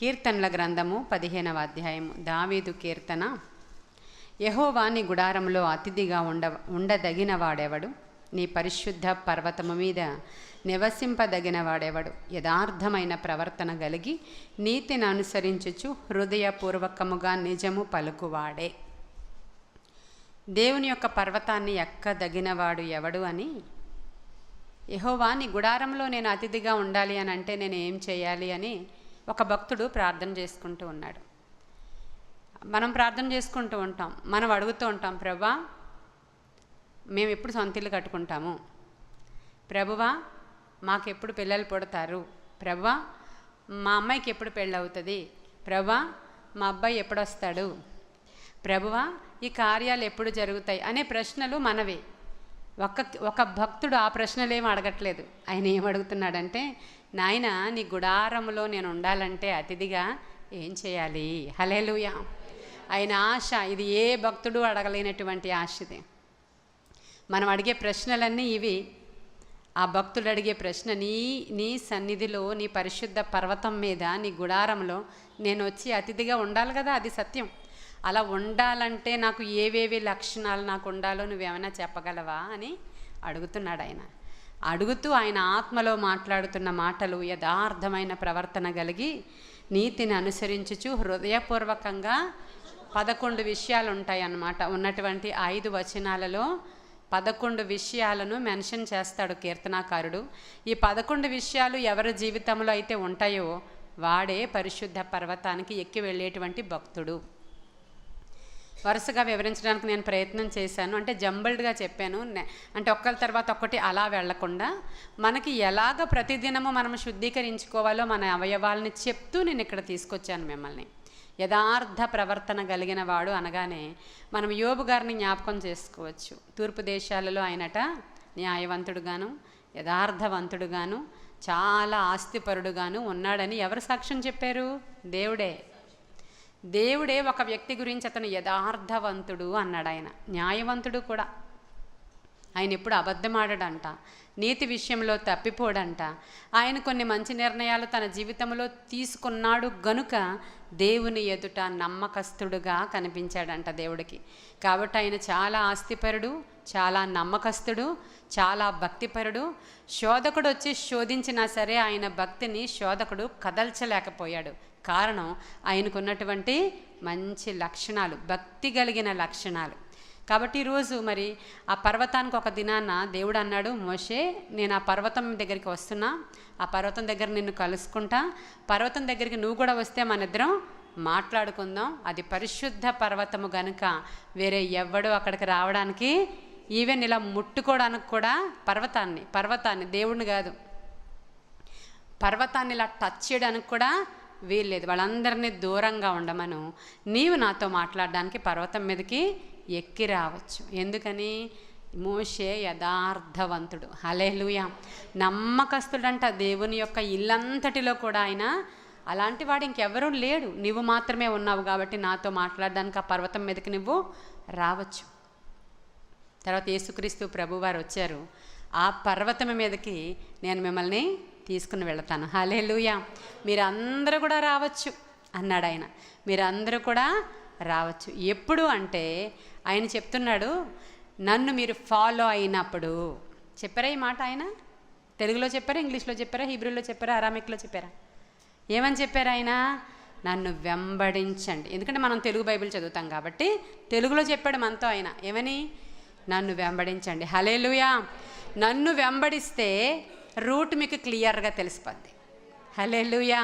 కీర్తనల గ్రంథము 15వ అధ్యాయము. దావీదు కీర్తన. యెహోవా నీ గుడారంలో అతిథిగా ఉండదగిన వాడెవడు? నీ పరిశుద్ధ పర్వతము మీద నివసింపదగిన వాడెవడు? యథార్థమైన ప్రవర్తన కలిగి నీతిని అనుసరించుచు హృదయపూర్వకముగా నిజము పలుకువాడే. దేవుని యొక్క పర్వతాన్ని ఎక్కదగినవాడు ఎవడు అని, యెహోవా నీ గుడారంలో నేను అతిథిగా ఉండాలి అని అంటే నేను ఏం చేయాలి అని ఒక భక్తుడు ప్రార్థన చేసుకుంటూ ఉన్నాడు. మనం ప్రార్థన చేసుకుంటూ ఉంటాం, మనం అడుగుతూ ఉంటాం, ప్రభువా మేము ఎప్పుడు సొంత ఇల్లు కట్టుకుంటాము, ప్రభువా మాకెప్పుడు పిల్లలు పుడతారు, ప్రభువా మా అమ్మాయికి ఎప్పుడు పెళ్ళి అవుతుంది, ప్రభువా మా అబ్బాయి ఎప్పుడు వస్తాడు, ప్రభువా ఈ కార్యాలు ఎప్పుడు జరుగుతాయి అనే ప్రశ్నలు మనవే. ఒక భక్తుడు ఆ ప్రశ్నలు ఏమి అడగట్లేదు. ఆయన ఏం అడుగుతున్నాడంటే, నాయన నీ గుడారంలో నేను ఉండాలంటే అతిథిగా ఏం చేయాలి? హల్లెలూయా. ఆయన ఆశ ఇది ఏ భక్తుడు అడగలేనటువంటి ఆశది. మనం అడిగే ప్రశ్నలన్నీ ఇవి. ఆ భక్తుడు అడిగే ప్రశ్న, నీ సన్నిధిలో నీ పరిశుద్ధ పర్వతం మీద నీ గుడారంలో నేను వచ్చి అతిథిగా ఉండాలి కదా, అది సత్యం. అలా ఉండాలంటే నాకు ఏవేవి లక్షణాలు నాకు ఉండాలో నువ్వేమైనా చెప్పగలవా అని అడుగుతున్నాడు ఆయన. అడుగుతూ ఆయన ఆత్మలో మాట్లాడుతున్న మాటలు యథార్థమైన ప్రవర్తన కలిగి నీతిని అనుసరించుచు హృదయపూర్వకంగా 11 విషయాలు ఉంటాయి అన్నమాట. ఉన్నటువంటి 5 వచనాలలో 11 విషయాలను మెన్షన్ చేస్తాడు కీర్తనాకారుడు. ఈ 11 విషయాలు ఎవరి జీవితంలో అయితే ఉంటాయో వాడే పరిశుద్ధ పర్వతానికి ఎక్కి వెళ్ళేటువంటి భక్తుడు. వరుసగా వివరించడానికి నేను ప్రయత్నం చేశాను, అంటే జంబల్డ్గా చెప్పాను. అంటే ఒక్కరి తర్వాత ఒక్కటి అలా వెళ్లకుండా మనకి ఎలాగ ప్రతిదినము మనం శుద్ధీకరించుకోవాలో మన అవయవాలని చెప్తూ నేను ఇక్కడ తీసుకొచ్చాను మిమ్మల్ని. యథార్థ ప్రవర్తన కలిగిన వాడు అనగానే మనం యోబు గారిని జ్ఞాపకం చేసుకోవచ్చు. తూర్పు దేశాలలో ఆయనట న్యాయవంతుడుగాను యథార్థవంతుడుగాను చాలా ఆస్తిపరుడుగాను ఉన్నాడని ఎవరు సాక్ష్యం చెప్పారు? దేవుడే ఒక వ్యక్తి గురించి అతను యథార్థవంతుడు అన్నాడు. ఆయన న్యాయవంతుడు కూడా. ఆయన ఎప్పుడు అబద్ధం ఆడడంట, నీతి విషయంలో తప్పిపోడంట. ఆయన కొన్ని మంచి నిర్ణయాలు తన జీవితంలో తీసుకున్నాడు గనుక దేవుని ఎదుట నమ్మకస్తుడుగా కనిపించాడంట దేవుడికి. కాబట్టి ఆయన చాలా ఆస్తిపరుడు, చాలా నమ్మకస్తుడు, చాలా భక్తిపరుడు. శోధకుడు వచ్చి శోధించినా సరే ఆయన భక్తిని శోధకుడు కదల్చలేకపోయాడు. కారణం ఆయనకున్నటువంటి మంచి లక్షణాలు, భక్తి కలిగిన లక్షణాలు. కాబట్టి ఈరోజు మరి ఆ పర్వతానికి ఒక దినాన దేవుడు అన్నాడు, మోషే నేను ఆ పర్వతం దగ్గరికి వస్తున్నా, ఆ పర్వతం దగ్గర నిన్ను కలుసుకుంటా, పర్వతం దగ్గరికి నువ్వు కూడా వస్తే మన ఇద్దరం మాట్లాడుకుందాం. అది పరిశుద్ధ పర్వతము గనుక వేరే ఎవ్వడూ అక్కడికి రావడానికి, ఈవెన్ ఇలా ముట్టుకోవడానికి కూడా పర్వతాన్ని దేవుడిని కాదు, పర్వతాన్ని ఇలా టచ్ చేయడానికి కూడా వీల్లేదు. వాళ్ళందరినీ దూరంగా ఉండమను, నీవు నాతో మాట్లాడడానికి పర్వతం మీదకి ఎక్కి రావచ్చు. ఎందుకని? మోషే యథార్థవంతుడు. హల్లెలూయా. నమ్మకస్తుడంట దేవుని యొక్క ఇల్లంతటిలో కూడా ఆయన. అలాంటి వాడు ఇంకెవరూ లేడు, నువ్వు మాత్రమే ఉన్నావు కాబట్టి నాతో మాట్లాడడానికి ఆ పర్వతం మీదకి నువ్వు రావచ్చు. తర్వాత యేసుక్రీస్తు ప్రభువారు వచ్చారు, ఆ పర్వతం మీదకి నేను మిమ్మల్ని తీసుకుని వెళతాను. హల్లెలూయా. మీరందరూ కూడా రావచ్చు అన్నాడు ఆయన. మీరందరూ కూడా రావచ్చు. ఎప్పుడు అంటే ఆయన చెప్తున్నాడు, నన్ను మీరు ఫాలో అయినప్పుడు. చెప్పారా ఈ మాట? ఆయన తెలుగులో చెప్పారా, ఇంగ్లీష్లో చెప్పారా, హీబ్రూలో చెప్పారా, అరామిక్లో చెప్పారా? ఏమని చెప్పారు ఆయన? నన్ను వెంబడించండి. ఎందుకంటే మనం తెలుగు బైబిల్ చదువుతాం కాబట్టి తెలుగులో చెప్పాడు మనతో ఆయన. ఏమని? నన్ను వెంబడించండి. హల్లెలూయా. నన్ను వెంబడిస్తే రూట్ మీకు క్లియర్గా తెలిసిపోద్ది. హల్లెలూయా.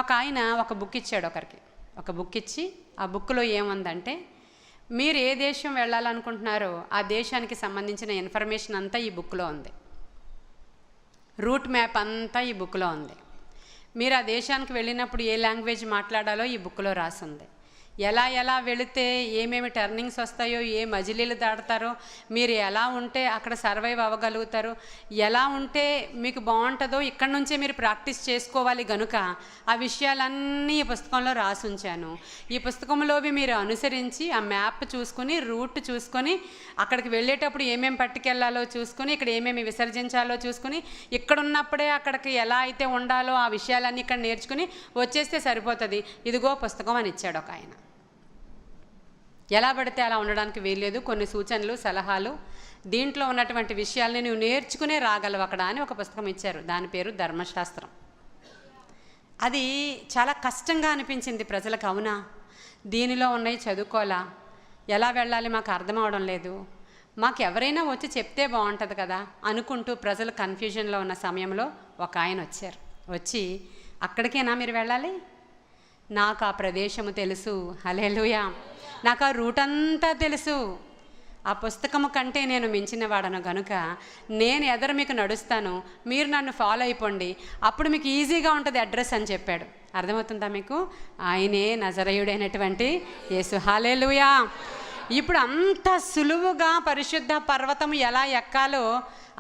ఒక ఆయన ఒక బుక్ ఇచ్చాడు ఒకరికి. ఒక బుక్ ఇచ్చి ఆ బుక్లో ఏముందంటే, మీరు ఏ దేశం వెళ్ళాలనుకుంటున్నారో ఆ దేశానికి సంబంధించిన ఇన్ఫర్మేషన్ అంతా ఈ బుక్లో ఉంది. రూట్ మ్యాప్ అంతా ఈ బుక్లో ఉంది. మీరు ఆ దేశానికి వెళ్ళినప్పుడు ఏ లాంగ్వేజ్ మాట్లాడాలో ఈ బుక్లో రాసింది. ఎలా ఎలా వెళితే ఏమేమి టర్నింగ్స్ వస్తాయో, ఏ మజిలీలు దాడతారో, మీరు ఎలా ఉంటే అక్కడ సర్వైవ్ అవ్వగలుగుతారో, ఎలా ఉంటే మీకు బాగుంటుందో ఇక్కడ నుంచే మీరు ప్రాక్టీస్ చేసుకోవాలి. గనుక ఆ విషయాలన్నీ ఈ పుస్తకంలో రాసి ఉంచాను. ఈ పుస్తకంలోవి మీరు అనుసరించి ఆ మ్యాప్ చూసుకొని, రూట్ చూసుకొని, అక్కడికి వెళ్ళేటప్పుడు ఏమేమి పట్టుకెళ్లాలో చూసుకొని, ఇక్కడ ఏమేమి విసర్జించాలో చూసుకొని, ఇక్కడ ఉన్నప్పుడే అక్కడికి ఎలా అయితే ఉండాలో ఆ విషయాలన్నీ ఇక్కడ నేర్చుకుని వచ్చేస్తే సరిపోతుంది. ఇదిగో పుస్తకం అని ఇచ్చాడు ఒక ఆయన. ఎలా పడితే అలా ఉండడానికి వీల్లేదు. కొన్ని సూచనలు, సలహాలు, దీంట్లో ఉన్నటువంటి విషయాల్ని నువ్వు నేర్చుకునే రాగలవు అక్కడ అని ఒక పుస్తకం ఇచ్చారు. దాని పేరు ధర్మశాస్త్రం. అది చాలా కష్టంగా అనిపించింది ప్రజలకు. అవునా, దీనిలో ఉన్నాయి చదువుకోవాలా, ఎలా వెళ్ళాలి మాకు అర్థం అవడం లేదు, మాకు ఎవరైనా వచ్చి చెప్తే బాగుంటుంది కదా అనుకుంటూ ప్రజలు కన్ఫ్యూజన్లో ఉన్న సమయంలో ఒక ఆయన వచ్చారు. వచ్చి, అక్కడికేనా మీరు వెళ్ళాలి? నాకు ఆ ప్రదేశము తెలుసు, హల్లెలూయా, నాకు ఆ రూట్ అంతా తెలుసు, ఆ పుస్తకము కంటే నేను మించిన వాడను గనుక నేను ఎదరు మీకు నడుస్తాను, మీరు నన్ను ఫాలో అయిపోండి, అప్పుడు మీకు ఈజీగా ఉంటుంది అడ్రస్ అని చెప్పాడు. అర్థమవుతుందా మీకు? ఆయనే నజరేయుడైనటువంటి యేసు, హల్లెలూయా. ఇప్పుడు అంత సులువుగా పరిశుద్ధ పర్వతం ఎలా ఎక్కాలో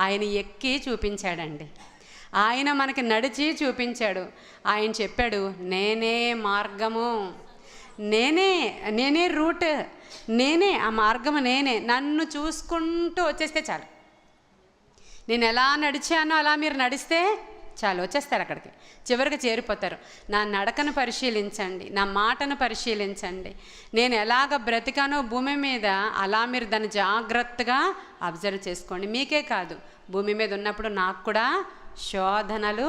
ఆయన ఎక్కి చూపించాడండి. ఆయన మనకి నడిచి చూపించాడు. ఆయన చెప్పాడు, నేనే మార్గము, నేనే రూట్, నేనే ఆ మార్గము, నేనే. నన్ను చూసుకుంటూ వచ్చేస్తే చాలు. నేను ఎలా నడిచానో అలా మీరు నడిస్తే చాలు, వచ్చేస్తారు అక్కడికి, చివరికి చేరిపోతారు. నా నడకను పరిశీలించండి, నా మాటను పరిశీలించండి, నేను ఎలాగ బ్రతికానో భూమి మీద అలా మీరు దాన్ని జాగ్రత్తగా అబ్జర్వ్ చేసుకోండి. మీకే కాదు, భూమి మీద ఉన్నప్పుడు నాకు కూడా శోధనలు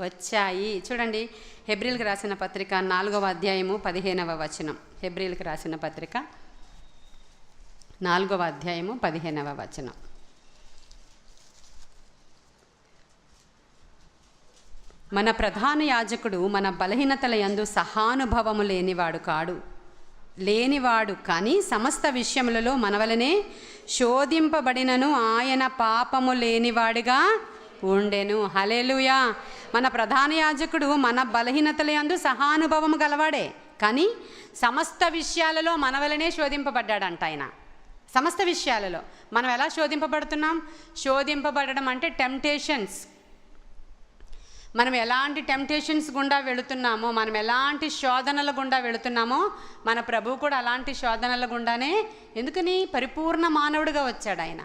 వచ్చాయి. చూడండి, హెబ్రీలకు రాసిన పత్రిక 4వ అధ్యాయము 15వ వచనం. హెబ్రీలకు రాసిన పత్రిక 4వ అధ్యాయము 15వ వచనం. మన ప్రధాన యాజకుడు మన బలహీనతల యందు సహానుభవము లేనివాడు కానీ సమస్త విషయములలో మనవలనే శోధింపబడినను ఆయన పాపము లేనివాడిగా ఉండెను, హల్లెలూయా. మన ప్రధాన యాజకుడు మన బలహీనతల యందు సహానుభవము గలవాడే, కానీ సమస్త విషయాలలో మనవలనే శోధింపబడ్డాడంట ఆయన. సమస్త విషయాలలో మనం ఎలా శోధింపబడుతున్నాం? శోధింపబడడం అంటే టెంప్టేషన్స్. మనం ఎలాంటి టెంప్టేషన్స్ గుండా వెళుతున్నామో, మనం ఎలాంటి శోధనల గుండా వెళుతున్నామో, మన ప్రభువు కూడా అలాంటి శోధనల గుండానే. ఎందుకని? పరిపూర్ణ మానవుడిగా వచ్చాడు ఆయన.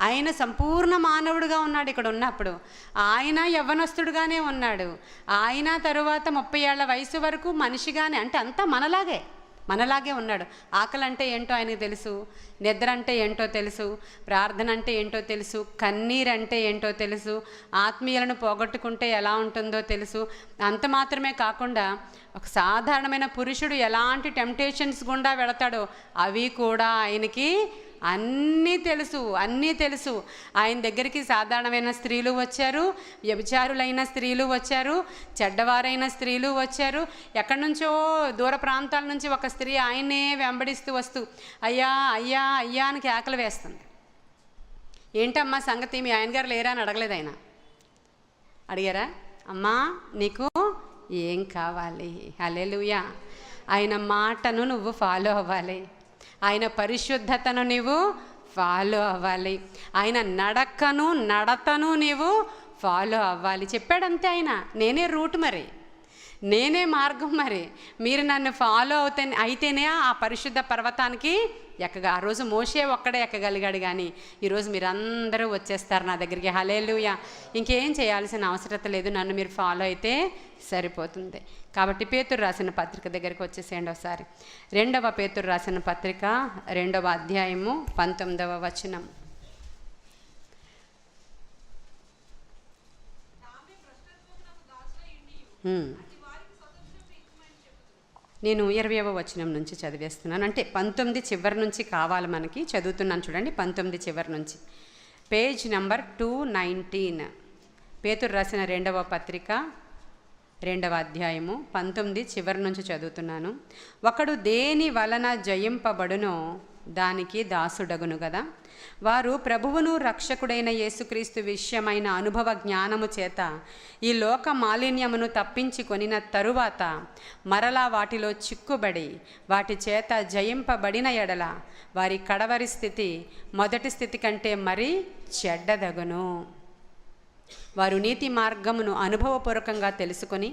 ఆయన సంపూర్ణ మానవుడిగా ఉన్నాడు ఇక్కడ ఉన్నప్పుడు. ఆయన యవ్వనస్తుడుగానే ఉన్నాడు. ఆయన తరువాత 30 ఏళ్ల వయసు వరకు మనిషిగానే, అంటే అంతా మనలాగే ఉన్నాడు. ఆకలి అంటే ఏంటో ఆయనకు తెలుసు, నిద్ర అంటే ఏంటో తెలుసు, ప్రార్థన అంటే ఏంటో తెలుసు, కన్నీరు అంటే ఏంటో తెలుసు, ఆత్మీయులను పోగొట్టుకుంటే ఎలా ఉంటుందో తెలుసు. అంత మాత్రమే కాకుండా ఒక సాధారణమైన పురుషుడు ఎలాంటి టెంప్టేషన్స్ గుండా వెళతాడో అవి కూడా ఆయనకి అన్నీ తెలుసు. ఆయన దగ్గరికి సాధారణమైన స్త్రీలు వచ్చారు, వ్యభిచారులైన స్త్రీలు వచ్చారు, చెడ్డవారైన స్త్రీలు వచ్చారు, ఎక్కడి నుంచో దూర ప్రాంతాల నుంచి ఒక స్త్రీ ఆయన్నే వెంబడిస్తూ వస్తూ అయ్యా అయ్యా అయ్యా అని కేకలు వేస్తుంది. ఏంటమ్మా సంగతి, మీ ఆయన గారు లేరా అని అడగలేదు ఆయన. అడిగారా? అమ్మా నీకు ఏం కావాలి? హల్లెలూయా. ఆయన మాటను నువ్వు ఫాలో అవ్వాలి, ఆయన పరిశుద్ధతను నీవు ఫాలో అవ్వాలి, ఆయన నడతను నీవు ఫాలో అవ్వాలి. చెప్పాడంతే ఆయన. నేనే రూట్, మరి నేనే మార్గం. మరి మీరు నన్ను ఫాలో అయితేనే ఆ పరిశుద్ధ పర్వతానికి ఆ రోజు మోషే ఒక్కడే ఎక్కగలిగాడు, కానీ ఈరోజు మీరందరూ వచ్చేస్తారు నా దగ్గరికి, హల్లెలూయా. ఇంకేం చేయాల్సిన అవసరం లేదు, నన్ను మీరు ఫాలో అయితే సరిపోతుంది. కాబట్టి పేతురు రాసిన పత్రిక దగ్గరికి వచ్చేసేయండి ఒకసారి. 2వ పేతురు రాసిన పత్రిక 2వ అధ్యాయము 19వ వచనం. నేను 20వ వచనం నుంచి చదివేస్తున్నాను, అంటే 19 చివరి నుంచి కావాలి మనకి. చదువుతున్నాను చూడండి, 19 చివరి నుంచి, పేజ్ నెంబర్ 219. పేతురు రాసిన 2వ పత్రిక 2వ అధ్యాయము 19 చివరి నుంచి చదువుతున్నాను. ఒకడు దేని వలన జయింపబడునో దానికి దాసుడగును కదా. వారు ప్రభువును రక్షకుడైన యేసుక్రీస్తు విషయమైన అనుభవ జ్ఞానము చేత ఈ లోక మాలిన్యమును తప్పించి కొనిన తరువాత మరలా వాటిలో చిక్కుబడి వాటి చేత జయింపబడిన ఎడల వారి కడవరి స్థితి మొదటి స్థితి కంటే మరీ చెడ్డదగును. వారు నీతి మార్గమును అనుభవపూర్వకంగా తెలుసుకొని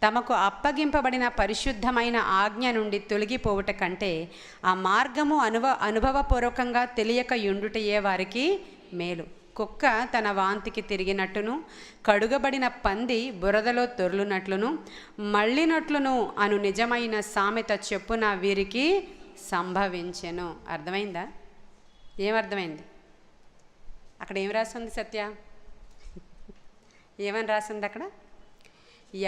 తమకు అప్పగింపబడిన పరిశుద్ధమైన ఆజ్ఞ నుండి తొలగిపోవుట కంటే ఆ మార్గము అనుభవపూర్వకంగా తెలియక యుండుటయే వారికి మేలు. కుక్క తన వాంతికి తిరిగినట్టును, కడుగబడిన పంది బురదలో దొర్లునట్లును, మళ్ళినట్లును అను నిజమైన సామెత చెప్పున వీరికి సంభవించెను. అర్థమైందా? ఏమర్థమైంది? అక్కడ ఏం రాస్తుంది సత్య? ఏమని రాసింది అక్కడ?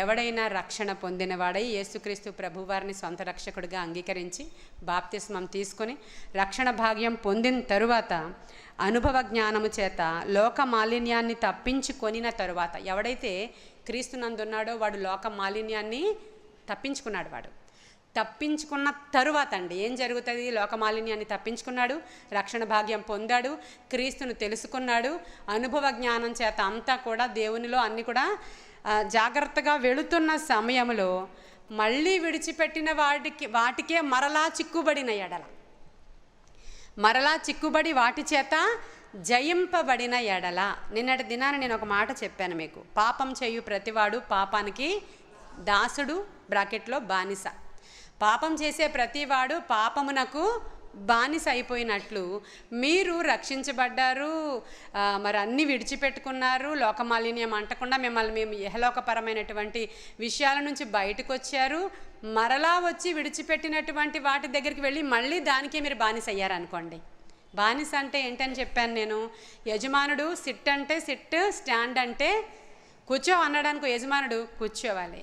ఎవడైనా రక్షణ పొందినవాడై యేసుక్రీస్తు ప్రభువారిని సొంత రక్షకుడిగా అంగీకరించి బాప్తిస్మం తీసుకొని రక్షణ భాగ్యం పొందిన తరువాత అనుభవ జ్ఞానము చేత లోక మాలిన్యాన్ని తప్పించుకొనిన తరువాత, ఎవడైతే క్రీస్తునందున్నాడో వాడు లోక మాలిన్యాన్ని తప్పించుకున్నాడు. వాడు తప్పించుకున్న తరువాత అండి ఏం జరుగుతుంది? లోకమాలిన్యాన్ని తప్పించుకున్నాడు, రక్షణ భాగ్యం పొందాడు, క్రీస్తును తెలుసుకున్నాడు, అనుభవ జ్ఞానం చేత అంతా కూడా దేవునిలో అన్నీ కూడా జాగ్రత్తగా వెళుతున్న సమయంలో మళ్ళీ విడిచిపెట్టిన వాటికే మరలా చిక్కుబడిన ఎడల, మరలా చిక్కుబడి వాటి చేత జయింపబడిన ఎడల. నిన్నటి దినాన నేను ఒక మాట చెప్పాను మీకు. పాపం చేయు ప్రతివాడు పాపానికి దాసుడు, బ్రాకెట్లో బానిస. పాపం చేసే ప్రతివాడు పాపమునకు బానిస అయిపోయినట్లు మీరు రక్షించబడ్డారు, మరి అన్నీ విడిచిపెట్టుకున్నారు, లోకమాలిన్యం అంటకుండా మిమ్మల్ని మేము ఇహలోకపరమైనటువంటి విషయాల నుంచి బయటకు వచ్చారు, మరలా వచ్చి విడిచిపెట్టినటువంటి వాటి దగ్గరికి వెళ్ళి మళ్ళీ దానికే మీరు బానిస అయ్యారనుకోండి. బానిస అంటే ఏంటని చెప్పాను నేను. యజమానుడు సిట్ అంటే సిట్, స్టాండ్ అంటే కూర్చో అన్నాడనుకో యజమానుడు కూర్చోవాలి,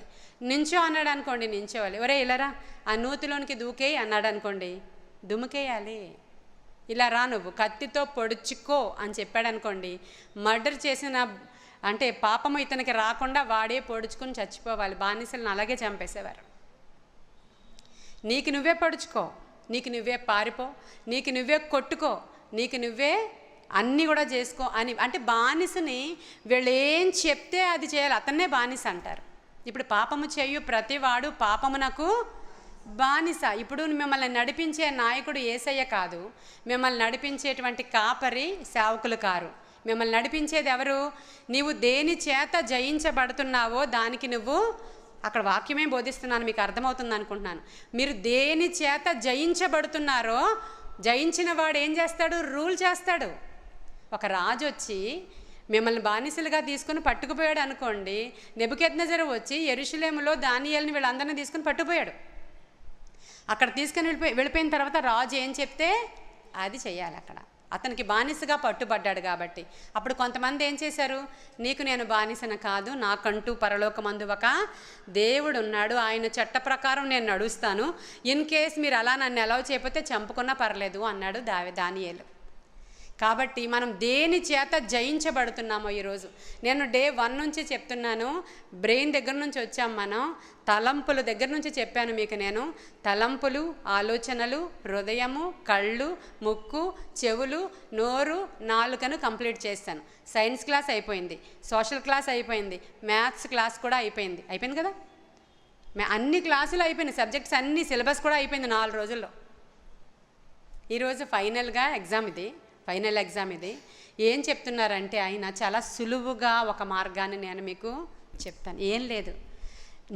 నించో అన్నాడు అనుకోండి నించోవాలి. ఒరే ఇలారా ఆ నూతిలోనికి దూకేయి అన్నాడు అనుకోండి దుముకేయాలి. ఇలా రా నువ్వు కత్తితో పొడుచుకో అని చెప్పాడు అనుకోండి, మర్డర్ చేసిన అంటే పాపము ఇతనికి రాకుండా వాడే పొడుచుకొని చచ్చిపోవాలి. బానిసలను అలాగే చంపేసేవారు. నీకు నువ్వే పొడుచుకో, నీకు నువ్వే పారిపో, నీకు నువ్వే కొట్టుకో, నీకు నువ్వే అన్నీ కూడా చేసుకో అని. అంటే బానిసని వీళ్ళు ఏం చెప్తే అది చేయాలి, అతన్నే బానిస అంటారు. ఇప్పుడు పాపము చేయు ప్రతివాడు పాపమునకు బానిస. ఇప్పుడు మిమ్మల్ని నడిపించే నాయకుడు యేసయ్య కాదు, మిమ్మల్ని నడిపించేటువంటి కాపరి సేవకులు కారు. మిమ్మల్ని నడిపించేది ఎవరు? నీవు దేని చేత జయించబడుతున్నావో దానికి నువ్వు, అక్కడ వాక్యమే బోధిస్తున్నాను, మీకు అర్థమవుతుంది అనుకుంటున్నాను. మీరు దేని చేత జయించబడుతున్నారో జయించిన వాడు ఏం చేస్తాడు? రూల్ చేస్తాడు. ఒక రాజు వచ్చి మిమ్మల్ని బానిసలుగా తీసుకుని పట్టుకుపోయాడు అనుకోండి, నెబుకద్నెజరు వచ్చి యెరూషలేములో దానియేలుని వీళ్ళందరినీ తీసుకుని పట్టుకుపోయాడు. అక్కడ తీసుకుని వెళ్ళిపోయిన తర్వాత రాజు ఏం చెప్తే అది చెయ్యాలి. అక్కడ అతనికి బానిసగా పట్టుబడ్డాడు కాబట్టి. అప్పుడు కొంతమంది ఏం చేశారు? నీకు నేను బానిసన కాదు, నాకంటూ పరలోకమందు ఒక దేవుడు ఉన్నాడు, ఆయన చట్ట ప్రకారం నేను నడుస్తాను, ఇన్ కేస్ మీరు అలా నన్ను అలౌ చేయకపోతే చంపుకున్నా పర్లేదు అన్నాడు దానియేలు. కాబట్టి మనం దేని చేత జయించబడుతున్నామో ఈరోజు నేను డే 1 నుంచి చెప్తున్నాను. బ్రెయిన్ దగ్గర నుంచి వచ్చాం మనం, తలంపుల దగ్గర నుంచి చెప్పాను మీకు నేను. తలంపులు, ఆలోచనలు, హృదయము, కళ్ళు, ముక్కు, చెవులు, నోరు, నాలుకను కంప్లీట్ చేస్తాను. సైన్స్ క్లాస్ అయిపోయింది, సోషల్ క్లాస్ అయిపోయింది, మ్యాథ్స్ క్లాస్ కూడా అయిపోయింది కదా. అన్ని క్లాసులు అయిపోయినాయి, సబ్జెక్ట్స్ అన్ని, సిలబస్ కూడా అయిపోయింది 4 రోజుల్లో. ఈరోజు ఫైనల్ ఎగ్జామ్ ఇది. ఏం చెప్తున్నారంటే ఆయన చాలా సులువుగా ఒక మార్గాన్ని నేను మీకు చెప్తాను. ఏం లేదు,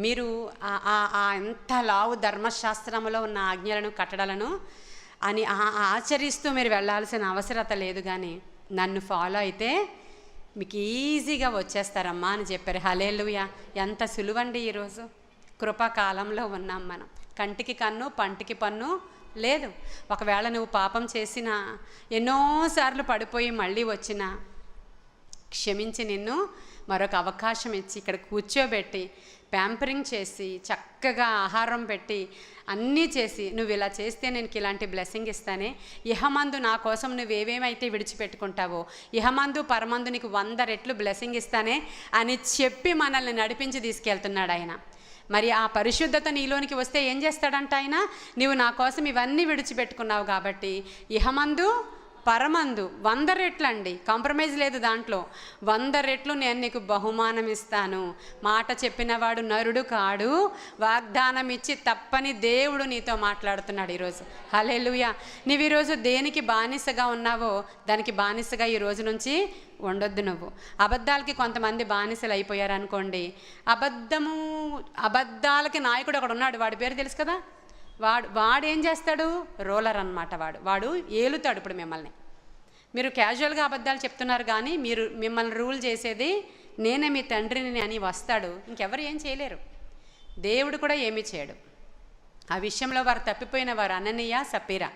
మీరు ఎంత లావు ధర్మశాస్త్రంలో ఉన్న ఆజ్ఞలను కట్టడలను అని ఆచరిస్తూ మీరు వెళ్ళాల్సిన అవసరత లేదు, కానీ నన్ను ఫాలో అయితే మీకు ఈజీగా వచ్చేస్తారమ్మా అని చెప్పారు. హల్లెలూయా! ఎంత సులువండి. ఈరోజు కృపాకాలంలో ఉన్నాం మనం. కంటికి కన్ను, పంటికి పన్ను లేదు. ఒకవేళ నువ్వు పాపం చేసినా, ఎన్నోసార్లు పడిపోయి మళ్ళీ వచ్చినా, క్షమించి నిన్ను మరొక అవకాశం ఇచ్చి ఇక్కడ కూర్చోబెట్టి ప్యాంపరింగ్ చేసి చక్కగా ఆహారం పెట్టి అన్నీ చేసి, నువ్వు ఇలా చేస్తే నేను ఇలాంటి బ్లెస్సింగ్ ఇస్తానే, ఇహమందు నా కోసం నువ్వేవేమైతే విడిచిపెట్టుకుంటావో ఇహమందు పరమందు నీకు 100 రెట్లు బ్లెస్సింగ్ ఇస్తానే అని చెప్పి మనల్ని నడిపించి తీసుకెళ్తున్నాడు ఆయన. మరి ఆ పరిశుద్ధత నీలోనికి వస్తే ఏం చేస్తాడంట ఆయన? నీవు నా కోసం ఇవన్నీ విడిచిపెట్టుకున్నావు కాబట్టి ఇహమందు పరమందు 100 రెట్లు అండి, కాంప్రమైజ్ లేదు దాంట్లో, 100 రెట్లు నేను నీకు బహుమానం ఇస్తాను. మాట చెప్పినవాడు నరుడు కాడు, వాగ్దానం ఇచ్చి తప్పని దేవుడు నీతో మాట్లాడుతున్నాడు ఈరోజు. హల్లెలూయా. నీవు ఈరోజు దేనికి బానిసగా ఉన్నావో దానికి బానిసగా ఈ రోజు నుంచి ఉండొద్దు. నువ్వు అబద్ధాలకి కొంతమంది బానిసలు అయిపోయారు అనుకోండి. అబద్ధాలకి నాయకుడు ఒకడు ఉన్నాడు, వాడి పేరు తెలుసు కదా. వాడు ఏం చేస్తాడు? రోలర్ అన్నమాట. వాడు ఏలుతాడు. ఇప్పుడు మిమ్మల్ని మీరు క్యాజువల్గా అబద్ధాలు చెప్తున్నారు కానీ మిమ్మల్ని రూల్ చేసేది నేనే మీ తండ్రిని అని వస్తాడు. ఇంకెవరు ఏం చేయలేరు, దేవుడు కూడా ఏమీ చేయడు. ఆ విషయంలో వారు తప్పిపోయిన వారు అననీయ సప్పీరా.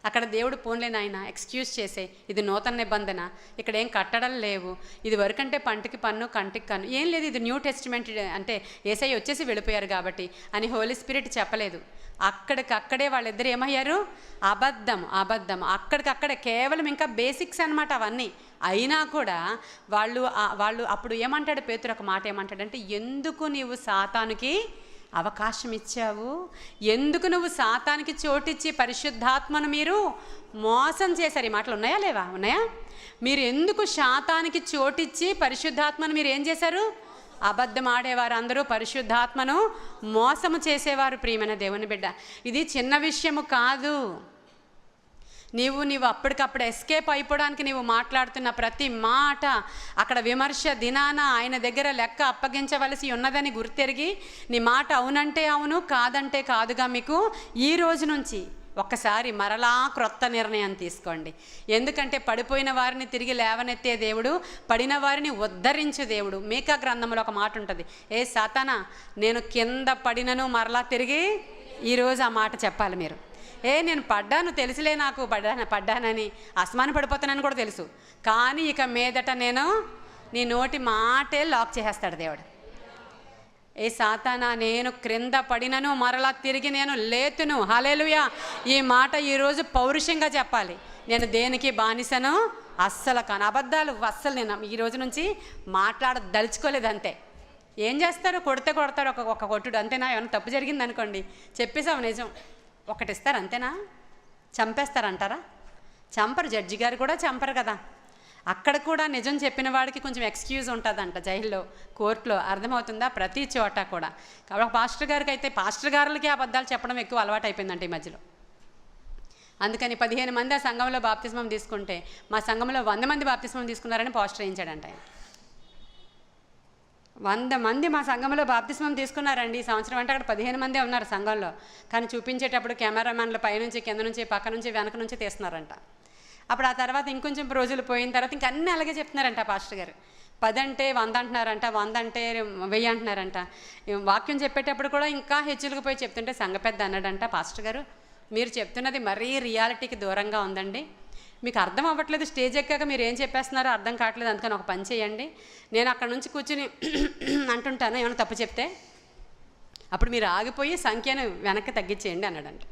అక్కడ దేవుడు పోన్లేని ఆయన ఎక్స్క్యూజ్ చేసే, ఇది నూతన నిబంధన, ఇక్కడ ఏం కట్టడలు లేవు, ఇది వరకంటే పంటికి పన్ను కంటికి కన్ను ఏం లేదు, ఇది న్యూ టెస్టిమెంట్ అంటే యేసయ్య వచ్చేసి వెళ్ళిపోయారు కాబట్టి అని హోలీ స్పిరిట్ చెప్పలేదు. అక్కడికక్కడే వాళ్ళిద్దరు ఏమయ్యారు? అబద్ధం అక్కడికక్కడే. కేవలం ఇంకా బేసిక్స్ అనమాట అవన్నీ. అయినా కూడా వాళ్ళు అప్పుడు ఏమంటాడు పేతురు? ఒక మాట ఏమంటాడంటే, ఎందుకు నీవు సాతానుకి అవకాశం ఇచ్చావు? ఎందుకు నువ్వు సాతానికి చోటిచ్చి పరిశుద్ధాత్మను మీరు మోసం చేశారు? ఈ మాటలు ఉన్నాయా లేవా? ఉన్నాయా? మీరు ఎందుకు సాతానికి చోటిచ్చి పరిశుద్ధాత్మను మీరు ఏం చేశారు? అబద్ధం ఆడేవారు అందరూ పరిశుద్ధాత్మను మోసము చేసేవారు. ప్రియమైన దేవుని బిడ్డ, ఇది చిన్న విషయము కాదు. నీవు అప్పటికప్పుడు ఎస్కేప్ అయిపోవడానికి నీవు మాట్లాడుతున్న ప్రతి మాట అక్కడ విమర్శ దినాన ఆయన దగ్గర లెక్క అప్పగించవలసి ఉన్నదని గుర్తెరిగి నీ మాట అవునంటే అవును, కాదంటే కాదుగా మీకు ఈ రోజు నుంచి ఒక్కసారి మరలా క్రొత్త నిర్ణయం తీసుకోండి. ఎందుకంటే పడిపోయిన వారిని తిరిగి లేవనెత్తే దేవుడు, పడిన వారిని ఉద్ధరించు దేవుడు. మీకా గ్రంథంలో ఒక మాట ఉంటుంది, ఏ సాతానా నేను కింద పడినను మరలా తిరిగి. ఈరోజు ఆ మాట చెప్పాలి మీరు. నేను పడ్డాను తెలుసులే, నాకు పడ్డానని అసమాన పడిపోతానని కూడా తెలుసు, కానీ ఇక మీదట నేను నీ నోటి మాటే లాక్ చేసేస్తాడు దేవుడు. ఏ సాతానా నేను క్రింద పడినను మరలా తిరిగి నేను లేతును. హల్లెలూయా. ఈ మాట ఈరోజు పౌరుషంగా చెప్పాలి. నేను దేనికి బానిసను అస్సలు కాను. అబద్ధాలు అస్సలు నేను ఈ రోజు నుంచి మాట్లాడదలుచుకోలేదు. అంతే. ఏం చేస్తారు? కొడతారు ఒక కొట్టుడు, అంతేనా? ఏమైనా తప్పు జరిగింది అనుకోండి, చెప్పేసావు నిజం ఒకటిస్తారు, అంతేనా? చంపేస్తారంటారా? చంపరు. జడ్జి గారు కూడా చంపరు కదా. అక్కడ కూడా నిజం చెప్పిన వాడికి కొంచెం ఎక్స్క్యూజ్ ఉంటుందంట జైల్లో, కోర్టులో. అర్థమవుతుందా? ప్రతి చోట కూడా. కాబట్టి పాస్టర్ గారికి అయితే పాస్టర్ గారులకి అబద్ధాలు చెప్పడం ఎక్కువ అలవాటు అయిపోయిందంట ఈ మధ్యలో. అందుకని 15 మంది ఆ సంఘంలో బాప్తిస్మం తీసుకుంటే మా సంఘంలో 100 మంది బాప్తిస్మం తీసుకున్నారని పోస్టర్ వేయించాడంట ఆయన. 100 మంది మా సంఘంలో బాప్తిస్మం తీసుకున్నారండి ఈ సంవత్సరం. అంటే అక్కడ 15 మందే ఉన్నారు సంఘంలో, కానీ చూపించేటప్పుడు కెమెరామెన్లు పైనుంచి కింద నుంచి పక్క నుంచి వెనక నుంచి తీస్తున్నారంట. అప్పుడు ఆ తర్వాత ఇంకొంచెం రోజులు పోయిన తర్వాత ఇంక అన్నీ అలాగే చెప్తున్నారంట పాస్టర్ గారు. 10 అంటే 100 అంటున్నారంట, 100 అంటే 1000 అంటున్నారంట. వాక్యం చెప్పేటప్పుడు కూడా ఇంకా హెచ్చులకు పోయి చెప్తుంటే సంఘ పెద్ద అన్నాడంట, పాస్టర్ గారు మీరు చెప్తున్నది మరీ రియాలిటీకి దూరంగా ఉందండి, మీకు అర్థం అవ్వట్లేదు, స్టేజ్ ఎక్కాక మీరు ఏం చెప్పేస్తున్నారో అర్థం కావట్లేదు, అందుకని ఒక పని చేయండి, నేను అక్కడ నుంచి కూర్చుని అంటుంటాను, ఏమైనా తప్పు చెప్తే అప్పుడు మీరు ఆగిపోయి సంఖ్యను వెనక్కి తగ్గించేయండి అన్నాడంట.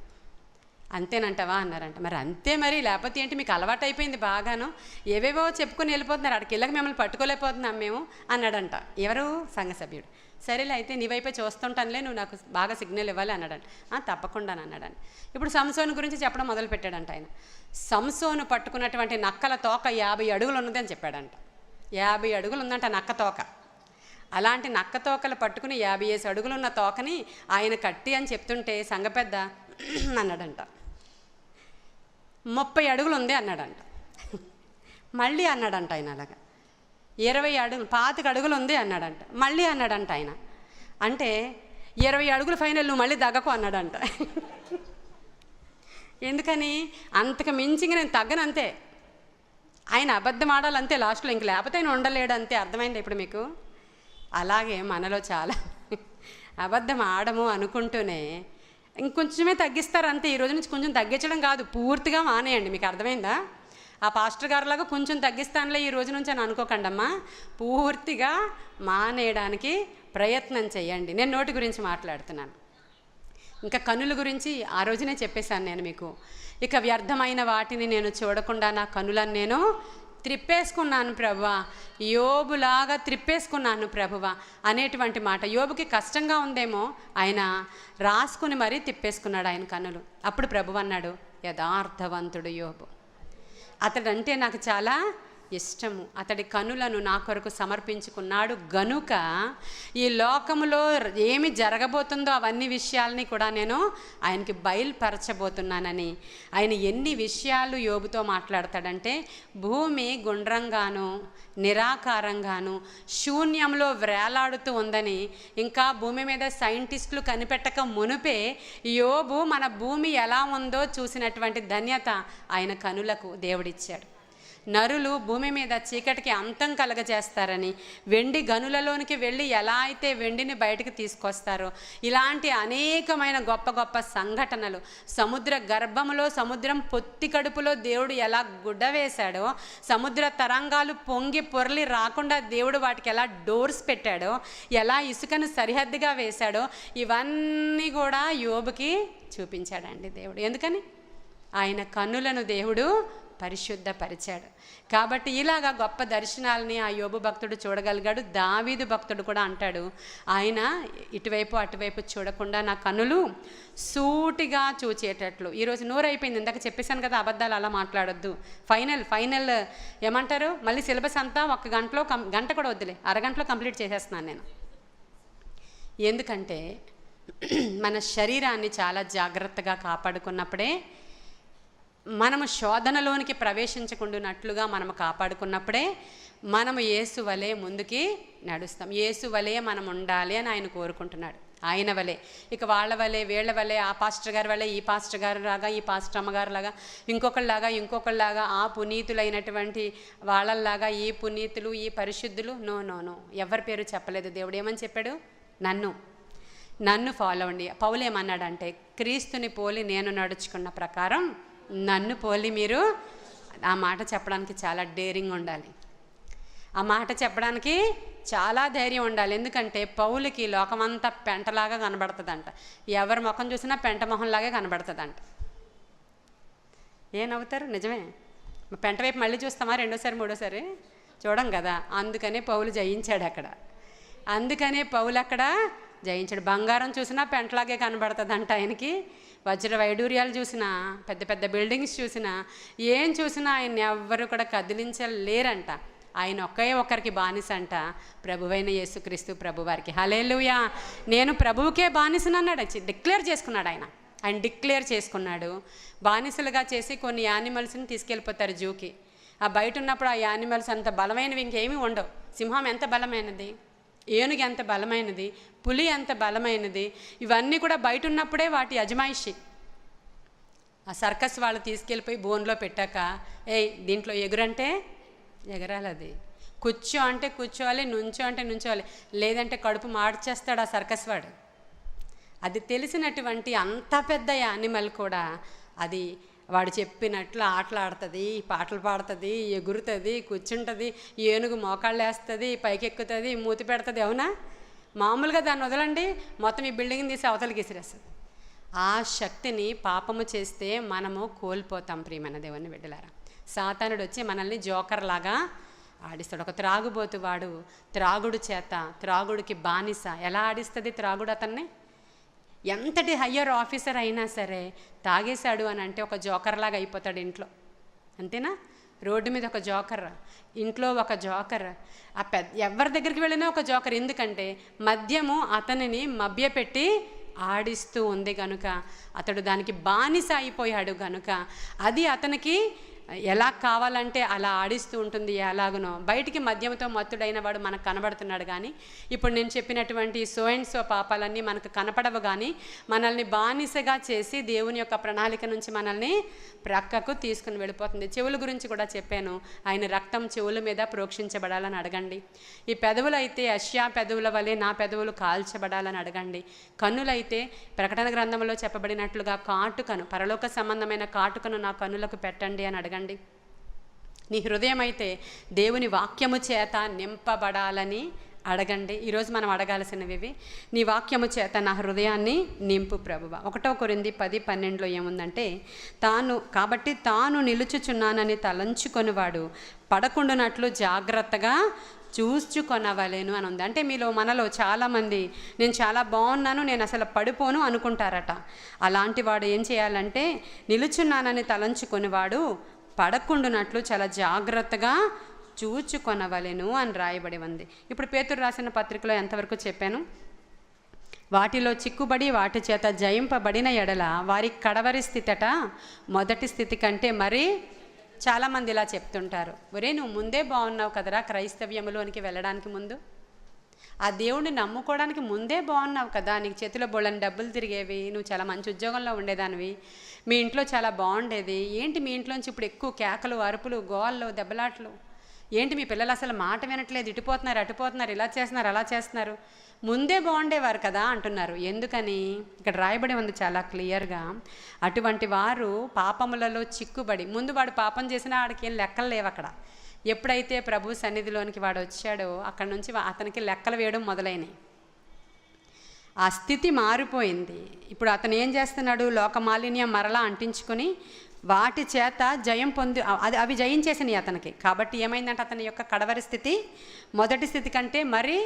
అంతేనంటవా అన్నారంట. మరి అంతే, మరి లేకపోతే ఏంటి, మీకు అలవాటు అయిపోయింది బాగాను, ఏవేవో చెప్పుకొని వెళ్ళిపోతున్నారు, అక్కడికి వెళ్ళక మిమ్మల్ని పట్టుకోలేకపోతున్నాం మేము అన్నాడంట. ఎవరు? సంఘ సభ్యుడు. సరేలే అయితే నీ వైపే చూస్తుంటానులే, నువ్వు నాకు బాగా సిగ్నల్ ఇవ్వాలి అన్నాడంట. తప్పకుండా అన్నాడంట. ఇప్పుడు సంసోను గురించి చెప్పడం మొదలు పెట్టాడంట ఆయన. సంసోను పట్టుకున్నటువంటి నక్కల తోక 50 అడుగులు ఉన్నది అని చెప్పాడంట. 50 అడుగులు ఉందంట నక్క తోక. అలాంటి నక్క తోకలు పట్టుకుని 50 అడుగులు ఉన్న తోకని ఆయన కట్టి అని చెప్తుంటే సంఘ పెద్ద అన్నాడంట. 30 అడుగులు ఉంది అన్నాడంట. మళ్ళీ అన్నాడంట ఆయన అలాగా. 20 అడుగులు 25 అడుగులు ఉంది అన్నాడంట. మళ్ళీ అన్నాడంట ఆయన. అంటే 20 అడుగులు ఫైనల్, నువ్వు మళ్ళీ దగ్గకు అన్నాడంట. ఎందుకని? అంతకు మించిగా నేను తగ్గనంతే, ఆయన అబద్ధం ఆడాలంతే లాస్ట్లో, ఇంక లేకపోతే ఆయన ఉండలేడు అంతే. అర్థమైంది ఇప్పుడు మీకు? అలాగే మనలో చాలా అబద్ధం ఆడము అనుకుంటూనే ఇంకొంచెమే తగ్గిస్తారు అంతే. ఈ రోజు నుంచి కొంచెం తగ్గించడం కాదు, పూర్తిగా మానేయండి. మీకు అర్థమైందా? ఆ పాస్టర్ గారులాగా కొంచెం తగ్గిస్తానులే ఈ రోజు నుంచి అని అనుకోకండి అమ్మా, పూర్తిగా మానేయడానికి ప్రయత్నం చేయండి. నేను నోటి గురించి మాట్లాడుతున్నాను, ఇంకా కనుల గురించి ఆ రోజునే చెప్పేశాను నేను మీకు. ఇక వ్యర్థమైన వాటిని నేను చూడకుండా నా కనులను నేను త్రిప్పేసుకున్నాను ప్రభువా, యోబులాగా త్రిప్పేసుకున్నాను ప్రభువా అనేటువంటి మాట. యోబుకి కష్టంగా ఉందేమో, ఆయన రాసుకుని మరీ తిప్పేసుకున్నాడు ఆయన కన్నులు. అప్పుడు ప్రభువు అన్నాడు, యథార్థవంతుడు యోబు, అతడంటే నాకు చాలా ఇష్టము, అతడి కనులను నా కొరకు సమర్పించుకున్నాడు గనుక ఈ లోకములో ఏమి జరగబోతుందో అవన్నీ విషయాల్ని కూడా నేను ఆయనకి బయలుపరచబోతున్నానని. ఆయన ఎన్ని విషయాలు యోబుతో మాట్లాడతాడంటే, భూమి గుండ్రంగాను నిరాకారంగాను శూన్యంలో వేలాడుతూ ఉందని, ఇంకా భూమి మీద సైంటిస్టులు కనిపెట్టక మునుపే యోబు మన భూమి ఎలా ఉందో చూసినటువంటి ధన్యత ఆయన కనులకు దేవుడిచ్చాడు. నరులు భూమి మీద చీకటికి అంతం కలగజేస్తారని, వెండి గనులలోనికి వెళ్ళి ఎలా అయితే వెండిని బయటకు తీసుకొస్తారో, ఇలాంటి అనేకమైన గొప్ప గొప్ప సంఘటనలు, సముద్ర గర్భములో సముద్రం పొత్తి కడుపులో దేవుడు ఎలా గుడ్డ వేశాడో, సముద్ర తరంగాలు పొంగి పొరలి రాకుండా దేవుడు వాటికి ఎలా డోర్స్ పెట్టాడో, ఎలా ఇసుకను సరిహద్దుగా వేశాడో, ఇవన్నీ కూడా యోబుకి చూపించాడండి దేవుడు. ఎందుకని? ఆయన కన్నులను దేవుడు పరిశుద్ధపరిచాడు. కాబట్టి ఇలాగా గొప్ప దర్శనాలని ఆ యోబు భక్తుడు చూడగలిగాడు. దావీదు భక్తుడు కూడా అంటాడు, ఆయన ఇటువైపు అటువైపు చూడకుండా నా కన్నులు సూటిగా చూచేటట్లు. ఈరోజు నోరైపోయింది, ఇందాక చెప్పేశాను కదా, అబద్ధాలు అలా మాట్లాడొద్దు. ఫైనల్ ఏమంటారు, మళ్ళీ సిలబస్ అంతా ఒక గంటలో గంట కూడా వద్దులే, అరగంటలో కంప్లీట్ చేసేస్తున్నాను నేను. ఎందుకంటే మన శరీరాన్ని చాలా జాగ్రత్తగా కాపాడుకున్నప్పుడే, మనము శోధనలోనికి ప్రవేశించకుండానట్లుగా మనము కాపాడుకున్నప్పుడే మనము యేసు వలె ముందుకి నడుస్తాం. యేసు వలె మనం ఉండాలి అని ఆయన కోరుకుంటున్నాడు. ఆయన వలె, ఇక వాళ్ళ వలె వీళ్ళ వలె, ఆ పాస్టర్ గారి వలె ఈ పాస్టర్ గారు లాగా, ఈ పాస్టర్ అమ్మగారు లాగా, ఇంకొకళ్ళలాగా ఆ పునీతులైనటువంటి వాళ్ళలాగా ఈ పునీతులు ఈ పరిశుద్ధులు, నో నో నో, ఎవరి పేరు చెప్పలేదు. దేవుడు ఏమని చెప్పాడు? నన్ను ఫాలో అవ్వండి. పౌలు ఏమన్నాడంటే, క్రీస్తుని పోలి నేను నడుచుకున్న ప్రకారం నన్ను పోలి మీరు. ఆ మాట చెప్పడానికి చాలా డేరింగ్ ఉండాలి, ఆ మాట చెప్పడానికి చాలా ధైర్యం ఉండాలి. ఎందుకంటే పౌలుకి లోకమంతా పెంటలాగా కనబడుతుందంట, ఎవరి ముఖం చూసినా పెంట మొహంలాగే కనబడుతుందంట. ఏ నవ్వుతారు? నిజమే. పెంట వైపు మళ్ళీ చూస్తామా? రెండోసారి మూడోసారి చూడం కదా. అందుకనే పౌలు జయించాడు అక్కడ, అందుకనే పౌలు అక్కడ జయించాడు. బంగారం చూసినా పెంటలాగే కనబడుతుందంట ఆయనకి, వజ్ర వైడూర్యాలు చూసినా, పెద్ద పెద్ద బిల్డింగ్స్ చూసినా, ఏం చూసినా ఆయన ఎవ్వరు కూడా కదిలించలేరంట. ఆయన ఒకే ఒక్కరికి బానిస అంట, ప్రభువైన యేసుక్రీస్తు ప్రభువారికి. హల్లెలూయా. నేను ప్రభువుకే బానిసనన్నాడు, డిక్లేర్ చేసుకున్నాడు ఆయన డిక్లేర్ చేసుకున్నాడు. బానిసలుగా చేసి కొన్ని యానిమల్స్ని తీసుకెళ్ళిపోతారు జూకి. ఆ బయట ఉన్నప్పుడు ఆ యానిమల్స్ అంత బలమైనవి ఇంకేమీ ఉండవు. సింహం ఎంత బలమైనది, ఏనుగు ఎంత బలమైనది, పులి ఎంత బలమైనది, ఇవన్నీ కూడా బయట ఉన్నప్పుడే వాటి అజమాయిషి. ఆ సర్కస్ వాళ్ళు తీసుకెళ్ళిపోయి బోన్లో పెట్టాక, దీంట్లో ఎగురంటే ఎగరాలి, అది కూర్చో అంటే కూర్చోవాలి, నుంచో అంటే నుంచోవాలి, లేదంటే కడుపు మార్చేస్తాడు ఆ సర్కస్ వాడు. అది తెలిసినటువంటి అంత పెద్ద యానిమల్ కూడా అది వాడు చెప్పినట్లు ఆటలాడుతుంది, పాటలు పాడుతుంది, ఎగురుతుంది, కూర్చుంటుంది, ఏనుగు మోకాళ్ళు వేస్తుంది, పైకెక్కుతుంది, మూతి పెడుతుంది. అవునా? మామూలుగా దాన్ని వదలండి, మొత్తం ఈ బిల్డింగ్ని తీసి అవతలికి విసిరేస్తుంది. ఆ శక్తిని పాపము చేస్తే మనము కోల్పోతాం. ప్రియమైన దేవుని బిడ్డలారా, సాతానుడు వచ్చి మనల్ని జోకర్ లాగా ఆడిస్తాడు. ఒక త్రాగుబోతు వాడు త్రాగుడు చేత, త్రాగుడికి బానిస. ఎలా ఆడిస్తుంది త్రాగుడు అతన్ని? ఎంతటి హయ్యర్ ఆఫీసర్ అయినా సరే తాగేశాడు అని అంటే ఒక జోకర్లాగా అయిపోతాడు ఇంట్లో. అంతేనా? రోడ్డు మీద ఒక జోకర్, ఇంట్లో ఒక జోకర్, ఎవరి దగ్గరికి వెళ్ళినా ఒక జోకర్. ఎందుకంటే మద్యము అతనిని మభ్యపెట్టి ఆడిస్తూ ఉంది కనుక, అతడు దానికి బానిస అయిపోయాడు కనుక, అది అతనికి ఎలా కావాలంటే అలా ఆడిస్తూ ఉంటుంది. ఎలాగునో బయటికి మద్యంతో మత్తుడైన వాడు మనకు కనబడుతున్నాడు, కానీ ఇప్పుడు నేను చెప్పినటువంటి సో అండ్ సో పాపాలన్నీ మనకు కనపడవు, కానీ మనల్ని బానిసగా చేసి దేవుని యొక్క ప్రణాళిక నుంచి మనల్ని ప్రక్కకు తీసుకుని వెళ్ళిపోతుంది. చెవుల గురించి కూడా చెప్పాను, ఆయన రక్తం చెవుల మీద ప్రోక్షించబడాలని అడగండి. ఈ పెదవులు అయితే అష్యా పెదవుల వలె నా పెదవులు కాల్చబడాలని అడగండి. కన్నులైతే ప్రకటన గ్రంథంలో చెప్పబడినట్లుగా కాటుకను, పరలోక సంబంధమైన కాటుకను నా కన్నులకు పెట్టండి అని అడగండి. నీ హృదయం అయితే దేవుని వాక్యము చేత నింపబడాలని అడగండి. ఈరోజు మనం అడగాల్సినవి ఇవి. నీ వాక్యము చేత నా హృదయాన్ని నింపు ప్రభువా. 1 కొరింథీ 10:12 ఏముందంటే, తాను నిలుచుచున్నానని తలంచుకొనివాడు పడకుండానట్లు జాగ్రత్తగా చూసుకొనవలెను అని ఉంది. అంటే మనలో చాలామంది నేను చాలా బాగున్నాను, నేను అసలు పడిపోను అనుకుంటారట. అలాంటి వాడు ఏం చేయాలంటే, నిలుచున్నానని తలంచుకొనివాడు పడకుండానట్లు చాలా జాగ్రత్తగా చూచుకొనవలెను అని రాయబడి ఉంది. ఇప్పుడు పేతురు రాసిన పత్రికలో ఎంతవరకు చెప్పాను? వాటిలో చిక్కుబడి వాటి చేత జయింపబడిన ఎడల వారి కడవరి స్థితట మొదటి స్థితి కంటే మరి చాలామంది ఇలా చెప్తుంటారు, ఒరే నువ్వు ముందే బాగున్నావు కదరా క్రైస్తవ్యములోనికి వెళ్ళడానికి ముందు, ఆ దేవుడిని నమ్ముకోవడానికి ముందే బాగున్నావు కదా, నీకు చేతిలో బోళ్ళని డబ్బులు తిరిగేవి, నువ్వు చాలా మంచి ఉద్యోగంలో ఉండేదానివి, మీ ఇంట్లో చాలా బాగుండేది, ఏంటి మీ ఇంట్లోంచి ఇప్పుడు ఎక్కువ కేకలు, అరుపులు, గోళ్ళు, దెబ్బలాట్లు, ఏంటి మీ పిల్లలు అసలు మాట వినట్లేదు, ఇటుపోతున్నారు అటుపోతున్నారు, ఇలా చేస్తున్నారు అలా చేస్తున్నారు, ముందే బాగుండేవారు కదా అంటున్నారు. ఎందుకని? ఇక్కడ రాయబడి ఉంది చాలా క్లియర్గా, అటువంటి వారు పాపములలో చిక్కుబడి, ముందు వాడు పాపం చేసినా వాడికి ఏం లెక్కలు లేవు అక్కడ. ఎప్పుడైతే ప్రభు సన్నిధిలోనికి వాడు వచ్చాడో అక్కడ నుంచి అతనికి లెక్కలు వేయడం మొదలైనవి. ఆ స్థితి మారిపోయింది. ఇప్పుడు అతను ఏం చేస్తున్నాడు? లోకమాలిన్యం మరలా అంటించుకొని వాటి చేత జయం పొంది అవి జయించేసినాయి అతనికి. కాబట్టి ఏమైందంటే అతని యొక్క కడవరి స్థితి మొదటి స్థితి కంటే మరి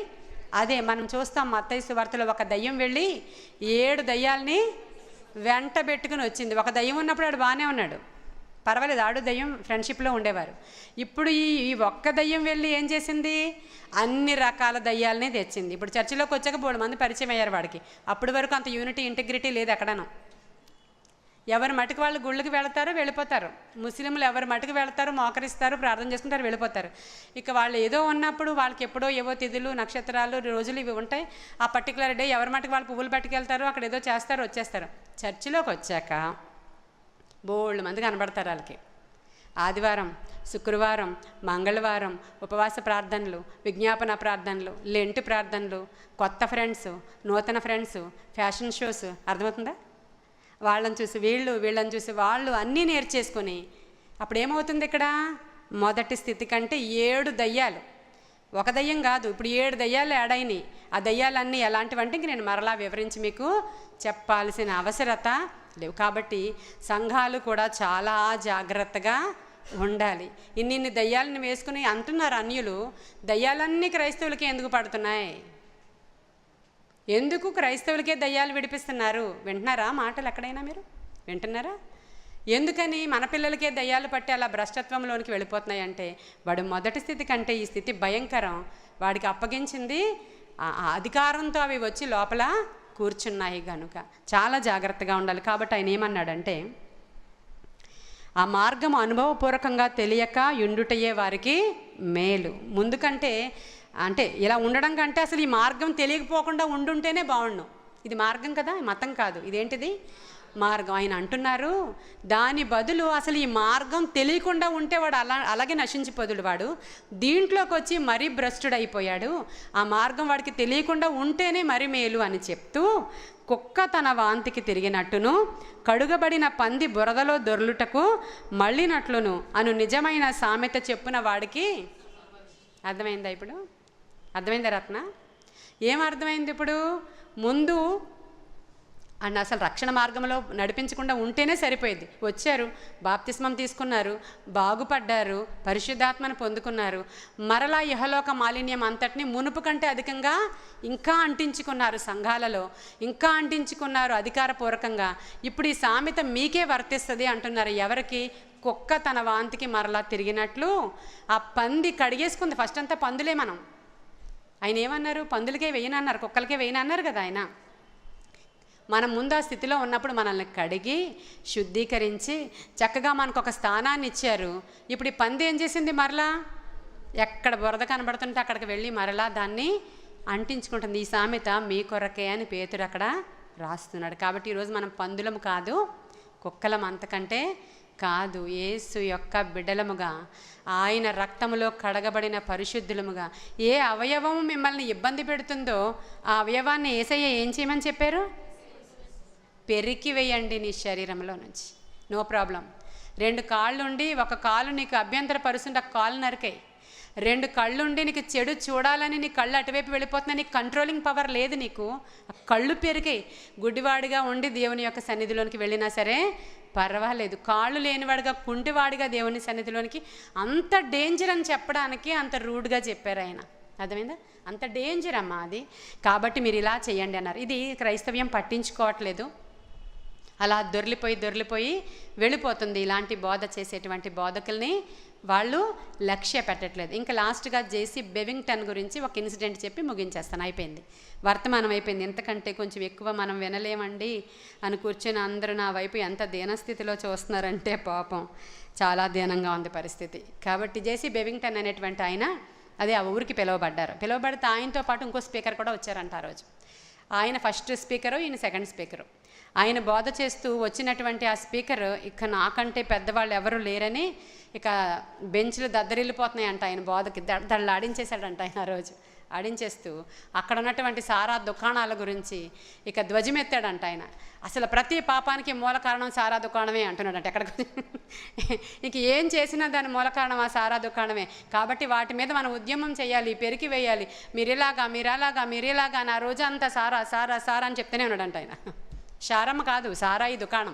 అదే మనం చూస్తాం మత్తయి సువార్తలో, ఒక దయ్యం వెళ్ళి 7 దయ్యాల్ని వెంట పెట్టుకుని వచ్చింది. ఒక దయ్యం ఉన్నప్పుడు ఆడు బాగానే ఉన్నాడు, పర్వాలేదు, ఆడు దయ్యం ఫ్రెండ్షిప్లో ఉండేవారు. ఇప్పుడు ఈ ఒక్క దయ్యం వెళ్ళి ఏం చేసింది? అన్ని రకాల దయ్యాలనే తెచ్చింది. ఇప్పుడు చర్చిలోకి వచ్చాక 3 మంది పరిచయం అయ్యారు వాడికి. అప్పటి వరకు అంత యూనిటీ ఇంటిగ్రిటీ లేదు ఎక్కడనో. ఎవరి మటుకు వాళ్ళు గుళ్ళకి వెళతారు, వెళ్ళిపోతారు. ముస్లింలు ఎవరి మటుకు వెళతారు, మోకరిస్తారు, ప్రార్థన చేసుకుంటారు, వెళ్ళిపోతారు. ఇక వాళ్ళు ఏదో ఉన్నప్పుడు వాళ్ళకి ఎప్పుడో ఏవో తిథులు, నక్షత్రాలు, రోజులు ఇవి ఉంటాయి. ఆ పర్టికులర్ డే ఎవరి మటుకు వాళ్ళు పువ్వులు పట్టుకెళ్తారు, అక్కడ ఏదో చేస్తారు, వచ్చేస్తారు. చర్చిలోకి వచ్చాక బోళ్ళు మంది కనబడతారు వాళ్ళకి. ఆదివారం, శుక్రవారం, మంగళవారం ఉపవాస ప్రార్థనలు, విజ్ఞాపన ప్రార్థనలు, లెంట్ ప్రార్థనలు, కొత్త ఫ్రెండ్స్, నూతన ఫ్రెండ్స్, ఫ్యాషన్ షోస్, అర్థమవుతుందా? వాళ్ళని చూసి వీళ్ళని చూసి వాళ్ళు అన్నీ నేర్చేసుకొని అప్పుడు ఏమవుతుంది? ఇక్కడ మొదటి స్థితి కంటే 7 దయ్యాలు, ఒక దయ్యం కాదు, ఇప్పుడు 7 దయ్యాలు యాడ్ అయినాయి. ఆ దయ్యాలన్నీ ఎలాంటివంటే ఇంక నేను మరలా వివరించి మీకు చెప్పాల్సిన అవసరత లేవు. కాబట్టి సంఘాలు కూడా చాలా జాగ్రత్తగా ఉండాలి. ఇన్ని దయ్యాలను వేసుకుని అంటున్నారు అన్యులు, దయ్యాలన్నీ క్రైస్తవులకి ఎందుకు పడుతున్నాయి? ఎందుకు క్రైస్తవులకే దయ్యాలు విడిపిస్తున్నారు? వింటున్నారా మాటలు? ఎక్కడైనా మీరు వింటున్నారా? ఎందుకని మన పిల్లలకే దయ్యాలు పట్టి అలా భ్రష్టత్వంలోనికి వెళ్ళిపోతున్నాయి అంటే, వాడు మొదటి స్థితి కంటే ఈ స్థితి భయంకరం. వాడికి అప్పగించింది అధికారంతో అవి వచ్చి లోపల కూర్చున్నాయి కనుక చాలా జాగ్రత్తగా ఉండాలి. కాబట్టి ఆయన ఏమన్నాడంటే, ఆ మార్గం అనుభవపూర్వకంగా తెలియక యుండుటయే వారికి మేలు. ముందుకంటే అంటే ఇలా ఉండడం కంటే అసలు ఈ మార్గం తెలియకపోకుండా ఉండుంటేనే బాగుండు. ఇది మార్గం కదా, మతం కాదు. ఇదేంటిది? మార్గం. ఆయన అంటున్నారు, దాని బదులు అసలు ఈ మార్గం తెలియకుండా ఉంటే వాడు అలాగే నశించిపోదుడు. వాడు దీంట్లోకి వచ్చి మరీ భ్రష్టుడైపోయాడు. ఆ మార్గం వాడికి తెలియకుండా ఉంటేనే మరి మేలు అని చెప్తూ, కుక్క తన వాంతికి తిరిగినట్టును కడుగబడిన పంది బురదలో దొర్లుటకు మళ్ళినట్లును అను నిజమైన సామెత చెప్పున వాడికి అర్థమైందా? ఇప్పుడు అర్థమైందా రత్న? ఏం అర్థమైంది ఇప్పుడు? ముందు అండ్ అసలు రక్షణ మార్గంలో నడిపించకుండా ఉంటేనే సరిపోయింది. వచ్చారు, బాప్తిస్మం తీసుకున్నారు, బాగుపడ్డారు, పరిశుద్ధాత్మను పొందుకున్నారు, మరలా ఇహలోక మాలిన్యం అంతటిని మునుపు కంటే అధికంగా ఇంకా అంటించుకున్నారు, సంఘాలలో ఇంకా అంటించుకున్నారు అధికారపూర్వకంగా. ఇప్పుడు ఈ సామెత మీకే వర్తిస్తుంది అంటున్నారు. ఎవరికి? కుక్క తన వాంతికి మరలా తిరిగినట్లు. ఆ పంది కడిగేసుకుంది. ఫస్ట్ అంతా పందులే. ఆయన ఏమన్నారు? పందులకే వేయనన్నారు, కుక్కలకే వేయనన్నారు కదా ఆయన. మనం ముందు ఆ స్థితిలో ఉన్నప్పుడు మనల్ని కడిగి శుద్ధీకరించి చక్కగా మనకు ఒక స్థానాన్ని ఇచ్చారు. ఇప్పుడు ఈ పంది ఏం చేసింది? మరలా ఎక్కడ బురద కనబడుతుంటే అక్కడికి వెళ్ళి మరలా దాన్ని అంటించుకుంటుంది. ఈ సామెత మీ కొరకే అని పేతురు అక్కడ రాస్తున్నాడు. కాబట్టి ఈరోజు మనం పందులము కాదు, కుక్కలం అంతకంటే కాదు, యేసు యొక్క బిడ్డలముగా, ఆయన రక్తములో కడగబడిన పరిశుద్ధులముగా. ఏ అవయవము మిమ్మల్ని ఇబ్బంది పెడుతుందో ఆ అవయవాన్ని యేసయ్య ఏం చేయమని చెప్పారు? పెరికి వేయండి నీ శరీరంలో నుంచి, నో ప్రాబ్లం. 2 కాళ్ళు ఉండి ఒక కాలు నీకు అభ్యంతర పరుస్తుంటే ఒక కాలు నరికాయి. 2 కళ్ళుండి నీకు చెడు చూడాలని నీ కళ్ళు అటువైపు వెళ్ళిపోతున్నాయి, నీకు కంట్రోలింగ్ పవర్ లేదు, నీకు కళ్ళు పెరిగాయి. గుడ్డివాడిగా ఉండి దేవుని యొక్క సన్నిధిలోనికి వెళ్ళినా సరే పర్వాలేదు. కాళ్ళు లేనివాడిగా కుంటివాడిగా దేవుని సన్నిధిలోనికి, అంత డేంజర్ అని చెప్పడానికి అంత రూడ్గా చెప్పారు ఆయన. అర్థమైందా? అంత డేంజర్ అమ్మా అది. కాబట్టి మీరు ఇలా చేయండి అన్నారు. ఇది క్రైస్తవ్యం పట్టించుకోవట్లేదు, అలా దొర్లిపోయి వెళ్ళిపోతుంది. ఇలాంటి బోధ చేసేటువంటి బోధకుల్ని వాళ్ళు లక్ష్య పెట్టట్లేదు. ఇంకా లాస్ట్గా జేసీ బెవింగ్టన్ గురించి ఒక ఇన్సిడెంట్ చెప్పి ముగించేస్తాను. అయిపోయింది, వర్తమానం అయిపోయింది. ఎంతకంటే కొంచెం ఎక్కువ మనం వినలేమండి అని కూర్చొని అందరూ నా వైపు ఎంత దీనస్థితిలో చూస్తున్నారంటే పాపం చాలా దీనంగా ఉంది పరిస్థితి. కాబట్టి జేసీ బెవింగ్టన్ అనేటువంటి ఆయన అదే ఆ ఊరికి పిలువబడితే ఆయనతో పాటు ఇంకో స్పీకర్ కూడా వచ్చారంట ఆ రోజు. ఆయన ఫస్ట్ స్పీకరు, ఈయన సెకండ్ స్పీకరు. ఆయన బోధ చేస్తూ వచ్చినటువంటి ఆ స్పీకర్ ఇక నాకంటే పెద్దవాళ్ళు ఎవరు లేరని ఇక బెంచ్లు దద్దరిల్లిపోతున్నాయి అంట. ఆయన బోధకి దళ్ళు ఆడించేశాడంట ఆయన ఆ రోజు. ఆడించేస్తూ అక్కడ ఉన్నటువంటి సారా దుకాణాల గురించి ఇక ధ్వజమెత్తాడంట ఆయన. అసలు ప్రతి పాపానికి మూల కారణం సారా దుకాణమే అంటున్నాడంట. ఎక్కడికి ఇంక ఏం చేసినా దాని మూల కారణం ఆ సారా దుకాణమే. కాబట్టి వాటి మీద మనం ఉద్యమం చేయాలి, పెరికి వేయాలి. మీరిలాగా నా రోజు అంతా సారా అని చెప్తూనే ఉన్నాడంట ఆయన. షారమ్మ కాదు, సారాయి దుకాణం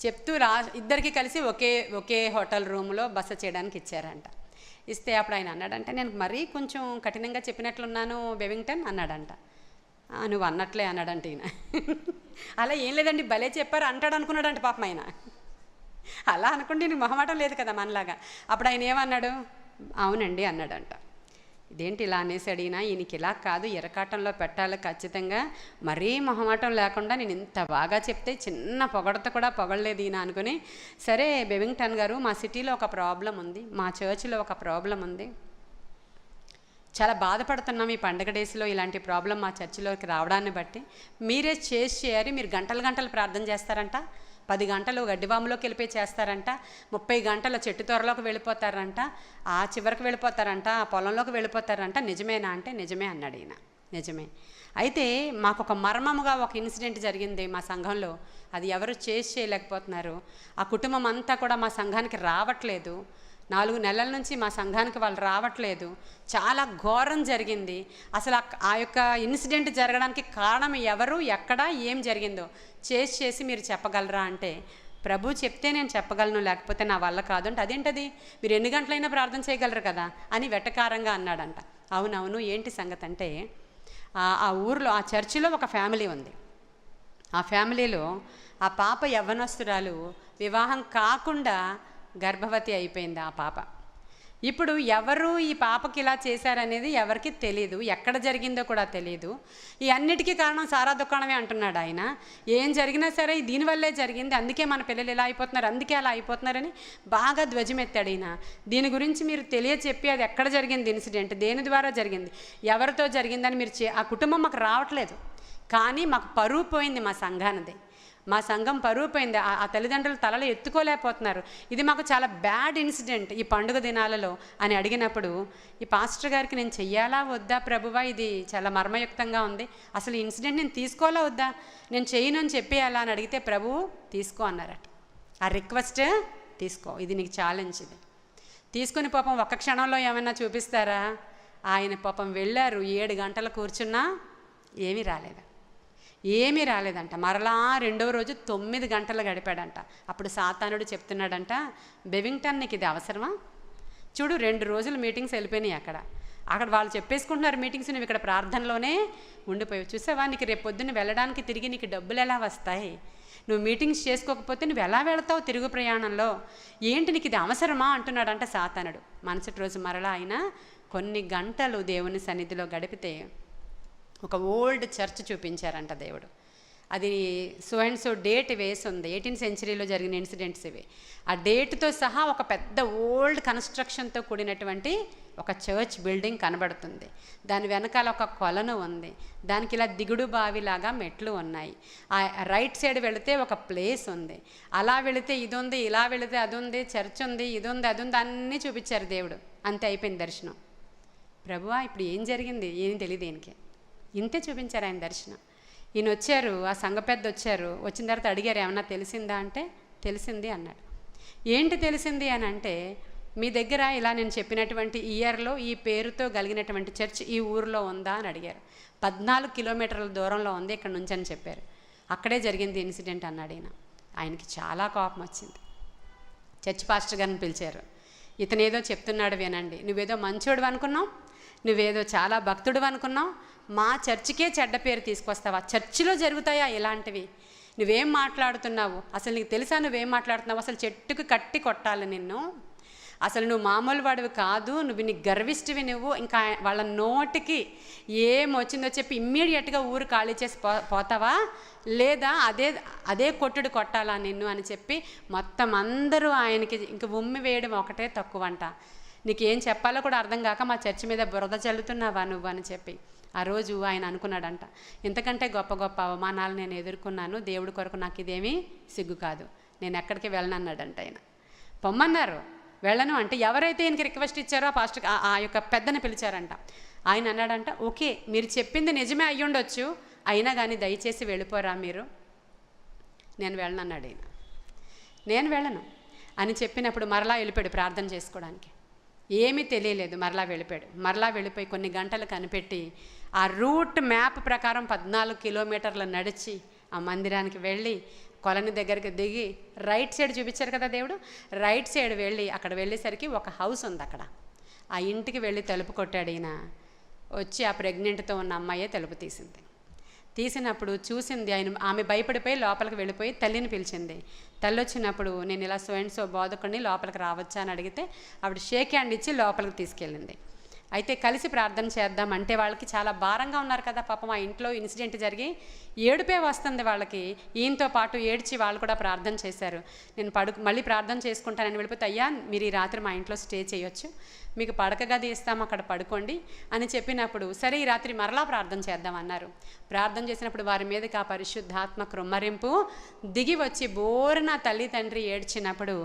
చెప్తూ ఇద్దరికి కలిసి ఒకే హోటల్ రూమ్లో బస చేయడానికి ఇచ్చారంట. ఇస్తే అప్పుడు ఆయన అన్నాడంటే, నేను మరీ కొంచెం కఠినంగా చెప్పినట్లున్నాను బెవింగ్టన్ అన్నాడంట. నువ్వు అన్నట్లే అన్నాడంట ఈయన. అలా ఏం లేదండి భలే చెప్పారు అంటాడు అనుకున్నాడంట పాపం ఆయన. అలా అనుకుంటే నీకు మొహమాటం లేదు కదా మనలాగా. అప్పుడు ఆయన ఏమన్నాడు, అవునండి అన్నాడంట. ఇదేంటి ఇలా అనేసాడు ఈయన, ఈయనకి ఇలా కాదు ఎరకాటంలో పెట్టాలి ఖచ్చితంగా, మరీ మొహమాటం లేకుండా నేను ఇంత బాగా చెప్తే చిన్న పొగడత కూడా పొగడలేదు ఈయన అనుకుని, సరే బెవింగ్టన్ గారు మా సిటీలో ఒక ప్రాబ్లం ఉంది, మా చర్చిలో ఒక ప్రాబ్లం ఉంది, చాలా బాధపడుతున్నాం ఈ పండగ డేస్లో ఇలాంటి ప్రాబ్లం మా చర్చిలోకి రావడాన్ని బట్టి. మీరే చేయాలి, మీరు గంటలు ప్రార్థన చేస్తారంట, 10 గంటలు గడ్డివాములోకి వెళ్ళిపోయి చేస్తారంట, 30 గంటలు చెట్టు త్వరలోకి వెళ్ళిపోతారంట, ఆ చివరికి వెళ్ళిపోతారంట, ఆ పొలంలోకి వెళ్ళిపోతారంట. నిజమేనా అంటే నిజమే అన్నాడు ఈయన. నిజమే. అయితే మాకు ఒక మర్మముగా ఒక ఇన్సిడెంట్ జరిగింది మా సంఘంలో, అది ఎవరు చేయలేకపోతున్నారు. ఆ కుటుంబం అంతా కూడా మా సంఘానికి రావట్లేదు, 4 నెలల నుంచి మా సంఘానికి వాళ్ళు రావట్లేదు, చాలా ఘోరం జరిగింది. అసలు ఆ యొక్క ఇన్సిడెంట్ జరగడానికి కారణం ఎవరు, ఎక్కడ, ఏం జరిగిందో చేసి మీరు చెప్పగలరా అంటే, ప్రభు చెప్తే నేను చెప్పగలను, లేకపోతే నా వల్ల కాదు అంటే, అదేంటది మీరు ఎన్ని గంటలైనా ప్రార్థన చేయగలరు కదా అని వెటకారంగా అన్నాడంట. అవునవును, ఏంటి సంగతి అంటే, ఆ ఊర్లో ఆ చర్చిలో ఒక ఫ్యామిలీ ఉంది. ఆ ఫ్యామిలీలో ఆ పాప యవ్వనస్తురాలు వివాహం కాకుండా గర్భవతి అయిపోయింది ఆ పాప. ఇప్పుడు ఎవరు ఈ పాపకి ఇలా చేశారనేది ఎవరికి తెలియదు, ఎక్కడ జరిగిందో కూడా తెలియదు. ఈ అన్నిటికీ కారణం సారా దుకాణమే అంటున్నాడు ఆయన. ఏం జరిగినా సరే దీనివల్లే జరిగింది, అందుకే మన పిల్లలు ఇలా అయిపోతున్నారు, అందుకే అలా అయిపోతున్నారని బాగా ధ్వజమెత్తాడు ఈయన. దీని గురించి మీరు తెలియచెప్పి అది ఎక్కడ జరిగింది ఇన్సిడెంట్, దేని ద్వారా జరిగింది, ఎవరితో జరిగిందని మీరు ఆ కుటుంబం మాకు రావట్లేదు, కానీ మాకు పరువు పోయింది మా సంఘానిది, మా సంఘం పరువు పోయింది, ఆ తల్లిదండ్రులు తలలు ఎత్తుకోలేకపోతున్నారు, ఇది మాకు చాలా బ్యాడ్ ఇన్సిడెంట్ ఈ పండుగ దినాలలో అని అడిగినప్పుడు, ఈ పాస్టర్ గారికి నేను చెయ్యాలా వద్దా ప్రభువా, ఇది చాలా మర్మయుక్తంగా ఉంది, అసలు ఈ ఇన్సిడెంట్ నేను తీసుకోవాలా వద్దా, నేను చేయను అని చెప్పేయాలా అని అడిగితే ప్రభువు తీసుకో అన్నారట. ఆ రిక్వెస్ట్ తీసుకో, ఇది నీకు ఛాలెంజ్, ఇది తీసుకుని పాపం ఒక్క క్షణంలో ఏమైనా చూపిస్తారా, ఆయన పాపం వెళ్ళారు, 7 గంటలు కూర్చున్నా ఏమీ రాలేదంట. మరలా 2వ రోజు 9 గంటలు గడిపాడంట. అప్పుడు సాతానుడు చెప్తున్నాడంట, బెవింగ్టన్ నీకు ఇది అవసరమా, చూడు 2 రోజులు మీటింగ్స్ వెళ్ళిపోయినాయి, అక్కడ వాళ్ళు చెప్పేసుకుంటున్నారు మీటింగ్స్, నువ్వు ఇక్కడ ప్రార్థనలోనే ఉండిపోయావు, చూసావా నీకు రేపు పొద్దున్న వెళ్ళడానికి తిరిగి నీకు డబ్బులు ఎలా వస్తాయి, నువ్వు మీటింగ్స్ చేసుకోకపోతే నువ్వు ఎలా వెళతావు తిరుగు ప్రయాణంలో, ఏంటి నీకు ఇది అవసరమా అంటున్నాడంట సాతానుడు. మరుసటి రోజు మరలా ఆయన కొన్ని గంటలు దేవుని సన్నిధిలో గడిపితే ఒక ఓల్డ్ చర్చ్ చూపించారంట దేవుడు. అది సో అండ్ సో డేట్ వేసి ఉంది, 18th centuryలో జరిగిన ఇన్సిడెంట్స్ ఇవి. ఆ డేట్తో సహా ఒక పెద్ద ఓల్డ్ కన్స్ట్రక్షన్తో కూడినటువంటి ఒక చర్చ్ బిల్డింగ్ కనబడుతుంది. దాని వెనకాల ఒక కొలను ఉంది, దానికి ఇలా దిగుడు బావిలాగా మెట్లు ఉన్నాయి. ఆ రైట్ సైడ్ వెళితే ఒక ప్లేస్ ఉంది, అలా వెళితే ఇది ఉంది, ఇలా వెళితే అది ఉంది, చర్చ్ ఉంది, ఇది ఉంది, అది ఉంది, అన్నీ చూపించారు దేవుడు. అంతే, అయిపోయింది దర్శనం. ప్రభువా ఇప్పుడు ఏం జరిగింది ఏం తెలియదు ఈయనకి, ఇంతే చూపించారు ఆయన దర్శనం. ఈయన వచ్చారు, ఆ సంఘ పెద్ద వచ్చారు, వచ్చిన తర్వాత అడిగారు ఏమన్నా తెలిసిందా అంటే తెలిసింది అన్నాడు. ఏంటి తెలిసింది అని అంటే, మీ దగ్గర ఇలా నేను చెప్పినటువంటి ఇయర్లో ఈ పేరుతో కలిగినటువంటి చర్చ్ ఈ ఊరిలో ఉందా అని అడిగారు. 14 కిలోమీటర్ల దూరంలో ఉంది ఇక్కడ నుంచి అని చెప్పారు. అక్కడే జరిగింది ఇన్సిడెంట్ అన్నాడు ఈయన. ఆయనకి చాలా కోపం వచ్చింది. చర్చ్ పాస్టర్ గారిని పిలిచారు. ఇతను ఏదో చెప్తున్నాడు వినండి, నువ్వేదో మంచోడు అనుకున్నావు, నువ్వేదో చాలా భక్తుడు అనుకున్నావు, మా చర్చికే చెడ్డ పేరు తీసుకొస్తావా? చర్చిలో జరుగుతాయా ఇలాంటివి? నువ్వేం మాట్లాడుతున్నావు? అసలు నీకు తెలుసా నువ్వేం మాట్లాడుతున్నావు? అసలు చెట్టుకు కట్టి కొట్టాలి నిన్ను. అసలు నువ్వు మామూలు వాడివి కాదు, నువ్వు నీ గర్విష్టివి నువ్వు. ఇంకా వాళ్ళ నోటికి ఏం వచ్చిందో చెప్పి ఇమ్మీడియట్గా ఊరు ఖాళీ చేసి పోతావా, లేదా అదే కొట్టుడు కొట్టాలా నిన్ను అని చెప్పి మొత్తం అందరూ ఆయనకి ఇంక ఉమ్మి వేయడం ఒకటే తక్కువంట. నీకేం చెప్పాలో కూడా అర్థం కాక మా చర్చి మీద బురద చల్లుతున్నావా నువ్వు అని చెప్పి ఆ రోజు ఆయన అనుకున్నాడంట, ఇంతకంటే గొప్ప గొప్ప అవమానాలు నేను ఎదుర్కొన్నాను, దేవుడి కొరకు నాకు ఇదేమీ సిగ్గు కాదు, నేను ఎక్కడికి వెళ్ళను అన్నాడంట. ఆయన పొమ్మన్నారు, వెళ్ళను అంటే ఎవరైతే ఈయనకి రిక్వెస్ట్ ఇచ్చారో ఆ పాస్టర్ ఆ యొక్క పెద్దని పిలిచారంట. ఆయన అన్నాడంట, ఓకే మీరు చెప్పింది నిజమే అయ్యి ఉండొచ్చు, అయినా కానీ దయచేసి వెళ్ళిపోరా మీరు, నేను వెళ్ళను అన్నాడు ఆయన. నేను వెళ్ళను అని చెప్పినప్పుడు మరలా వెళ్ళిపోయాడు ప్రార్థన చేసుకోవడానికి. ఏమీ తెలియలేదు, మరలా వెళ్ళిపోయాడు. మరలా వెళ్ళిపోయి కొన్ని గంటలు కనిపెట్టి ఆ రూట్ మ్యాప్ ప్రకారం 14 కిలోమీటర్లు నడిచి ఆ మందిరానికి వెళ్ళి కొలని దగ్గరికి దిగి రైట్ సైడ్ చూపించారు కదా దేవుడు, రైట్ సైడ్ వెళ్ళి అక్కడ వెళ్ళేసరికి ఒక హౌస్ ఉంది. అక్కడ ఆ ఇంటికి వెళ్ళి తలుపు కొట్టాడు ఈయన. వచ్చి ఆ ప్రెగ్నెంట్తో ఉన్న అమ్మాయే తలుపు తీసింది. తీసినప్పుడు చూసింది ఆమె భయపడిపోయి లోపలికి వెళ్ళిపోయి తల్లిని పిలిచింది. తల్లి వచ్చినప్పుడు నేను ఇలా సో అండ్ సో బోధకుడిని లోపలికి రావచ్చా అని అడిగితే ఆవిడ షేక్ హ్యాండ్ ఇచ్చి లోపలికి తీసుకెళ్ళింది. అయితే కలిసి ప్రార్థన చేద్దామంటే వాళ్ళకి చాలా భారంగా ఉన్నారు కదా పాపం. ఆ ఇంట్లో ఇన్సిడెంట్ జరిగి ఏడుపే వస్తుంది వాళ్ళకి. ఈయనతో పాటు ఏడ్చి వాళ్ళు కూడా ప్రార్థన చేశారు. నేను మళ్ళీ ప్రార్థన చేసుకుంటానని వెళ్ళిపోతే, అయ్యా మీరు ఈ రాత్రి మా ఇంట్లో స్టే చేయొచ్చు, మీకు పడక గది ఇస్తాము అక్కడ పడుకోండి అని చెప్పినప్పుడు సరే ఈ రాత్రి మరలా ప్రార్థన చేద్దామన్నారు. ప్రార్థన చేసినప్పుడు వారి మీదకి ఆ పరిశుద్ధాత్మ కృమ్మరింపు దిగి వచ్చి బోరున తల్లి తండ్రి ఏడ్చినప్పుడు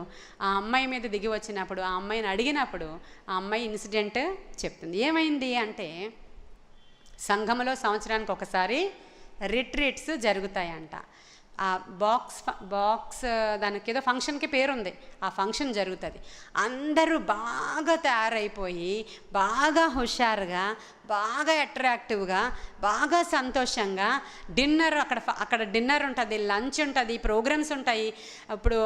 ఆ అమ్మాయి మీద దిగి వచ్చినప్పుడు ఆ అమ్మాయిని అడిగినప్పుడు ఆ అమ్మాయి ఇన్సిడెంట్ చెప్తుంది. ఏమైంది అంటే సంఘంలో సంవత్సరానికి ఒకసారి రిట్రీట్స్ జరుగుతాయంట. ఆ బాక్స్ దానికి ఏదో ఫంక్షన్కి పేరుంది, ఆ ఫంక్షన్ జరుగుతుంది. అందరూ బాగా తయారైపోయి బాగా హుషారుగా బాగా అట్రాక్టివ్గా బాగా సంతోషంగా డిన్నర్ అక్కడ డిన్నర్ ఉంటుంది, లంచ్ ఉంటుంది, ప్రోగ్రామ్స్ ఉంటాయి. ఇప్పుడు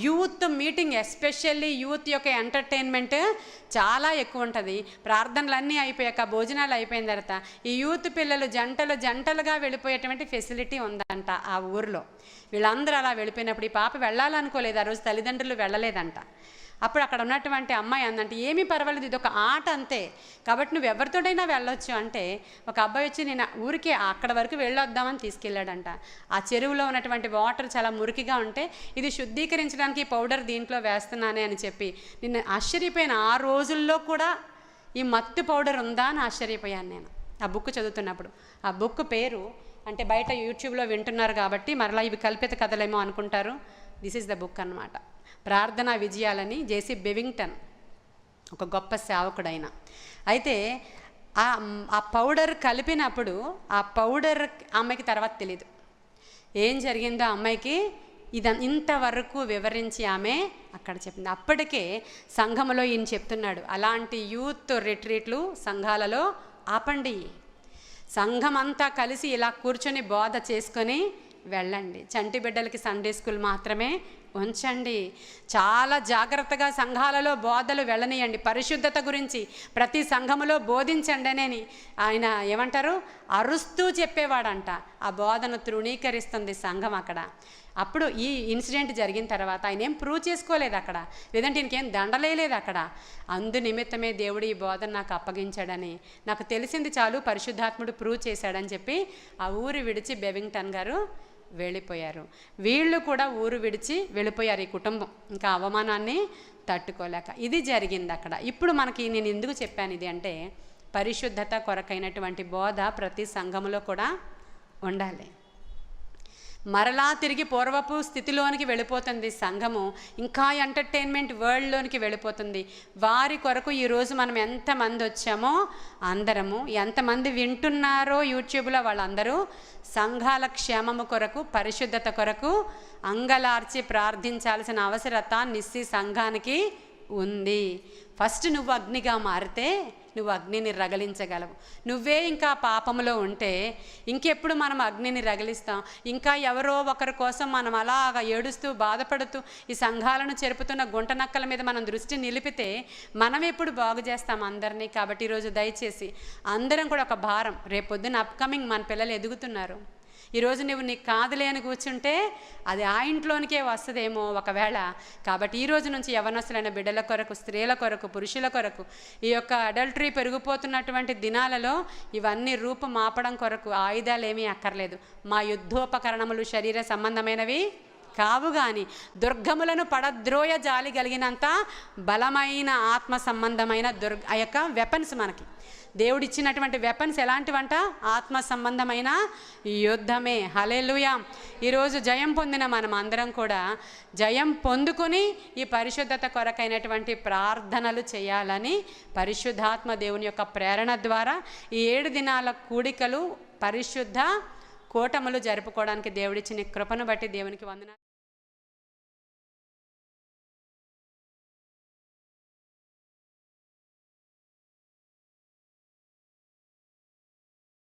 యూత్ మీటింగ్, ఎస్పెషల్లీ యూత్ యొక్క ఎంటర్టైన్మెంట్ చాలా ఎక్కువ ఉంటుంది. ప్రార్థనలు అయిపోయాక భోజనాలు అయిపోయిన తర్వాత ఈ యూత్ పిల్లలు జంటలుగా వెళ్ళిపోయేటువంటి ఫెసిలిటీ ఉందంట ఆ ఊరిలో. వీళ్ళందరూ అలా వెళ్ళిపోయినప్పుడు ఈ పాప వెళ్ళాలనుకోలేదు, ఆ రోజు తల్లిదండ్రులు వెళ్ళలేదంట. అప్పుడు అక్కడ ఉన్నటువంటి అమ్మాయి అందంటే ఏమీ పర్వాలేదు, ఇది ఒక ఆట అంతే, కాబట్టి నువ్వు ఎవరితోటైనా వెళ్ళొచ్చు అంటే ఒక అబ్బాయి వచ్చి నేను ఊరికే అక్కడ వరకు వెళ్ళొద్దామని తీసుకెళ్ళాడంట. ఆ చెరువులో ఉన్నటువంటి వాటర్ చాలా మురికిగా ఉంటే ఇది శుద్ధీకరించడానికి పౌడర్ దీంట్లో వేస్తున్నానే అని చెప్పి నిన్న ఆశ్చర్యపోయాను. ఆ రోజుల్లో కూడా ఈ మత్తు పౌడర్ ఉందా అని ఆశ్చర్యపోయాను నేను ఆ బుక్ చదువుతున్నప్పుడు. ఆ బుక్ పేరు అంటే బయట యూట్యూబ్లో వింటున్నారు కాబట్టి మరలా ఇవి కల్పిత కథలేమో అనుకుంటారు. దిస్ ఈజ్ ద బుక్ అన్నమాట. ప్రార్థనా విజయాలని జేసీ బెవింగ్టన్ ఒక గొప్ప సేవకుడైన. అయితే ఆ పౌడర్ కలిపినప్పుడు ఆ పౌడర్ అమ్మాయికి తర్వాత తెలీదు ఏం జరిగిందో. అమ్మాయికి ఇంతవరకు వివరించి ఆమె అక్కడ చెప్పింది. అప్పటికే సంఘములో ఈయన చెప్తున్నాడు, అలాంటి యూత్ రిట్రీట్లు సంఘాలలో ఆపండి, సంఘం అంతా కలిసి ఇలా కూర్చొని బోధ చేసుకొని వెళ్ళండి, చంటి బిడ్డలకి సండే స్కూల్ మాత్రమే ఉంచండి, చాలా జాగ్రత్తగా సంఘాలలో బోధలు వెళ్ళనియండి, పరిశుద్ధత గురించి ప్రతి సంఘములో బోధించండి అని ఆయన ఏమంటారు అరుస్తూ చెప్పేవాడంట. ఆ బోధను తృణీకరిస్తుంది సంఘం అక్కడ. అప్పుడు ఈ ఇన్సిడెంట్ జరిగిన తర్వాత ఆయన ఏం ప్రూవ్ చేసుకోలేదు అక్కడ, లేదంటే ఇంకేం దండలేదు అక్కడ. అందు నిమిత్తమే దేవుడు ఈ బోధన నాకు అప్పగించాడని నాకు తెలిసింది చాలు, పరిశుద్ధాత్ముడు ప్రూవ్ చేశాడని చెప్పి ఆ ఊరు విడిచి బెవింగ్టన్ గారు వెళ్ళిపోయారు. వీళ్ళు కూడా ఊరు విడిచి వెళ్ళిపోయారు, ఈ కుటుంబం ఇంకా అవమానాన్ని తట్టుకోలేక. ఇది జరిగింది అక్కడ. ఇప్పుడు మనకి నేను ఎందుకు చెప్పాను ఇది అంటే పరిశుద్ధత కొరకైనటువంటి బోధ ప్రతి సంఘములో కూడా ఉండాలి. మరలా తిరిగి పూర్వపు స్థితిలోనికి వెళ్ళిపోతుంది సంఘము, ఇంకా ఎంటర్టైన్మెంట్ వరల్డ్లోనికి వెళ్ళిపోతుంది. వారి కొరకు ఈరోజు మనం ఎంతమంది వచ్చామో అందరము, ఎంతమంది వింటున్నారో యూట్యూబ్లో వాళ్ళందరూ సంఘాల క్షేమము కొరకు పరిశుద్ధత కొరకు అంగలార్చి ప్రార్థించాల్సిన అవసరత నిస్సి సంఘానికి ఉంది. ఫస్ట్ నువ్వు అగ్నిగా మారితే నువ్వు అగ్నిని రగిలించగలవు. నువ్వే ఇంకా పాపంలో ఉంటే ఇంకెప్పుడు మనం అగ్నిని రగిలిస్తాం? ఇంకా ఎవరో ఒకరి కోసం మనం అలాగా ఏడుస్తూ బాధపడుతూ ఈ సంఘాలను చెరుపుతున్న గుంట నక్కల మీద మనం దృష్టి నిలిపితే మనం ఎప్పుడు బాగు చేస్తాం అందరినీ? కాబట్టి ఈరోజు దయచేసి అందరం కూడా ఒక భారం, రేపొద్దున అప్కమింగ్ మన పిల్లలు ఎదుగుతున్నారు. ఈరోజు నువ్వు నీకు కాదులే అని కూర్చుంటే అది ఆ ఇంట్లోనికే వస్తుందేమో ఒకవేళ. కాబట్టి ఈరోజు నుంచి యవనస్తులైన బిడ్డల కొరకు, స్త్రీల కొరకు, పురుషుల కొరకు ఈ యొక్క అడల్టరీ పెరిగిపోతున్నటువంటి దినాలలో ఇవన్నీ రూపుమాపడం కొరకు ఆయుధాలు ఏమీ అక్కర్లేదు. మా యుద్ధోపకరణములు శరీర సంబంధమైనవి కావు గాని దుర్గములను పడద్రోయ జాలి కలిగినంత బలమైన ఆత్మ సంబంధమైన ఆ యొక్క వెపన్స్ మనకి దేవుడిచ్చినటువంటి వెపన్స్ ఎలాంటివంట? ఆత్మ సంబంధమైన యుద్ధమే. హల్లెలూయా. ఈరోజు జయం పొందిన మనం అందరం కూడా జయం పొందుకుని ఈ పరిశుద్ధత కొరకైనటువంటి ప్రార్థనలు చేయాలని పరిశుద్ధాత్మ దేవుని యొక్క ప్రేరణ ద్వారా ఈ 7 దినాల కూడికలు పరిశుద్ధ కూటములు జరుపుకోవడానికి దేవుడిచ్చిన కృపను బట్టి దేవునికి వందనాలు.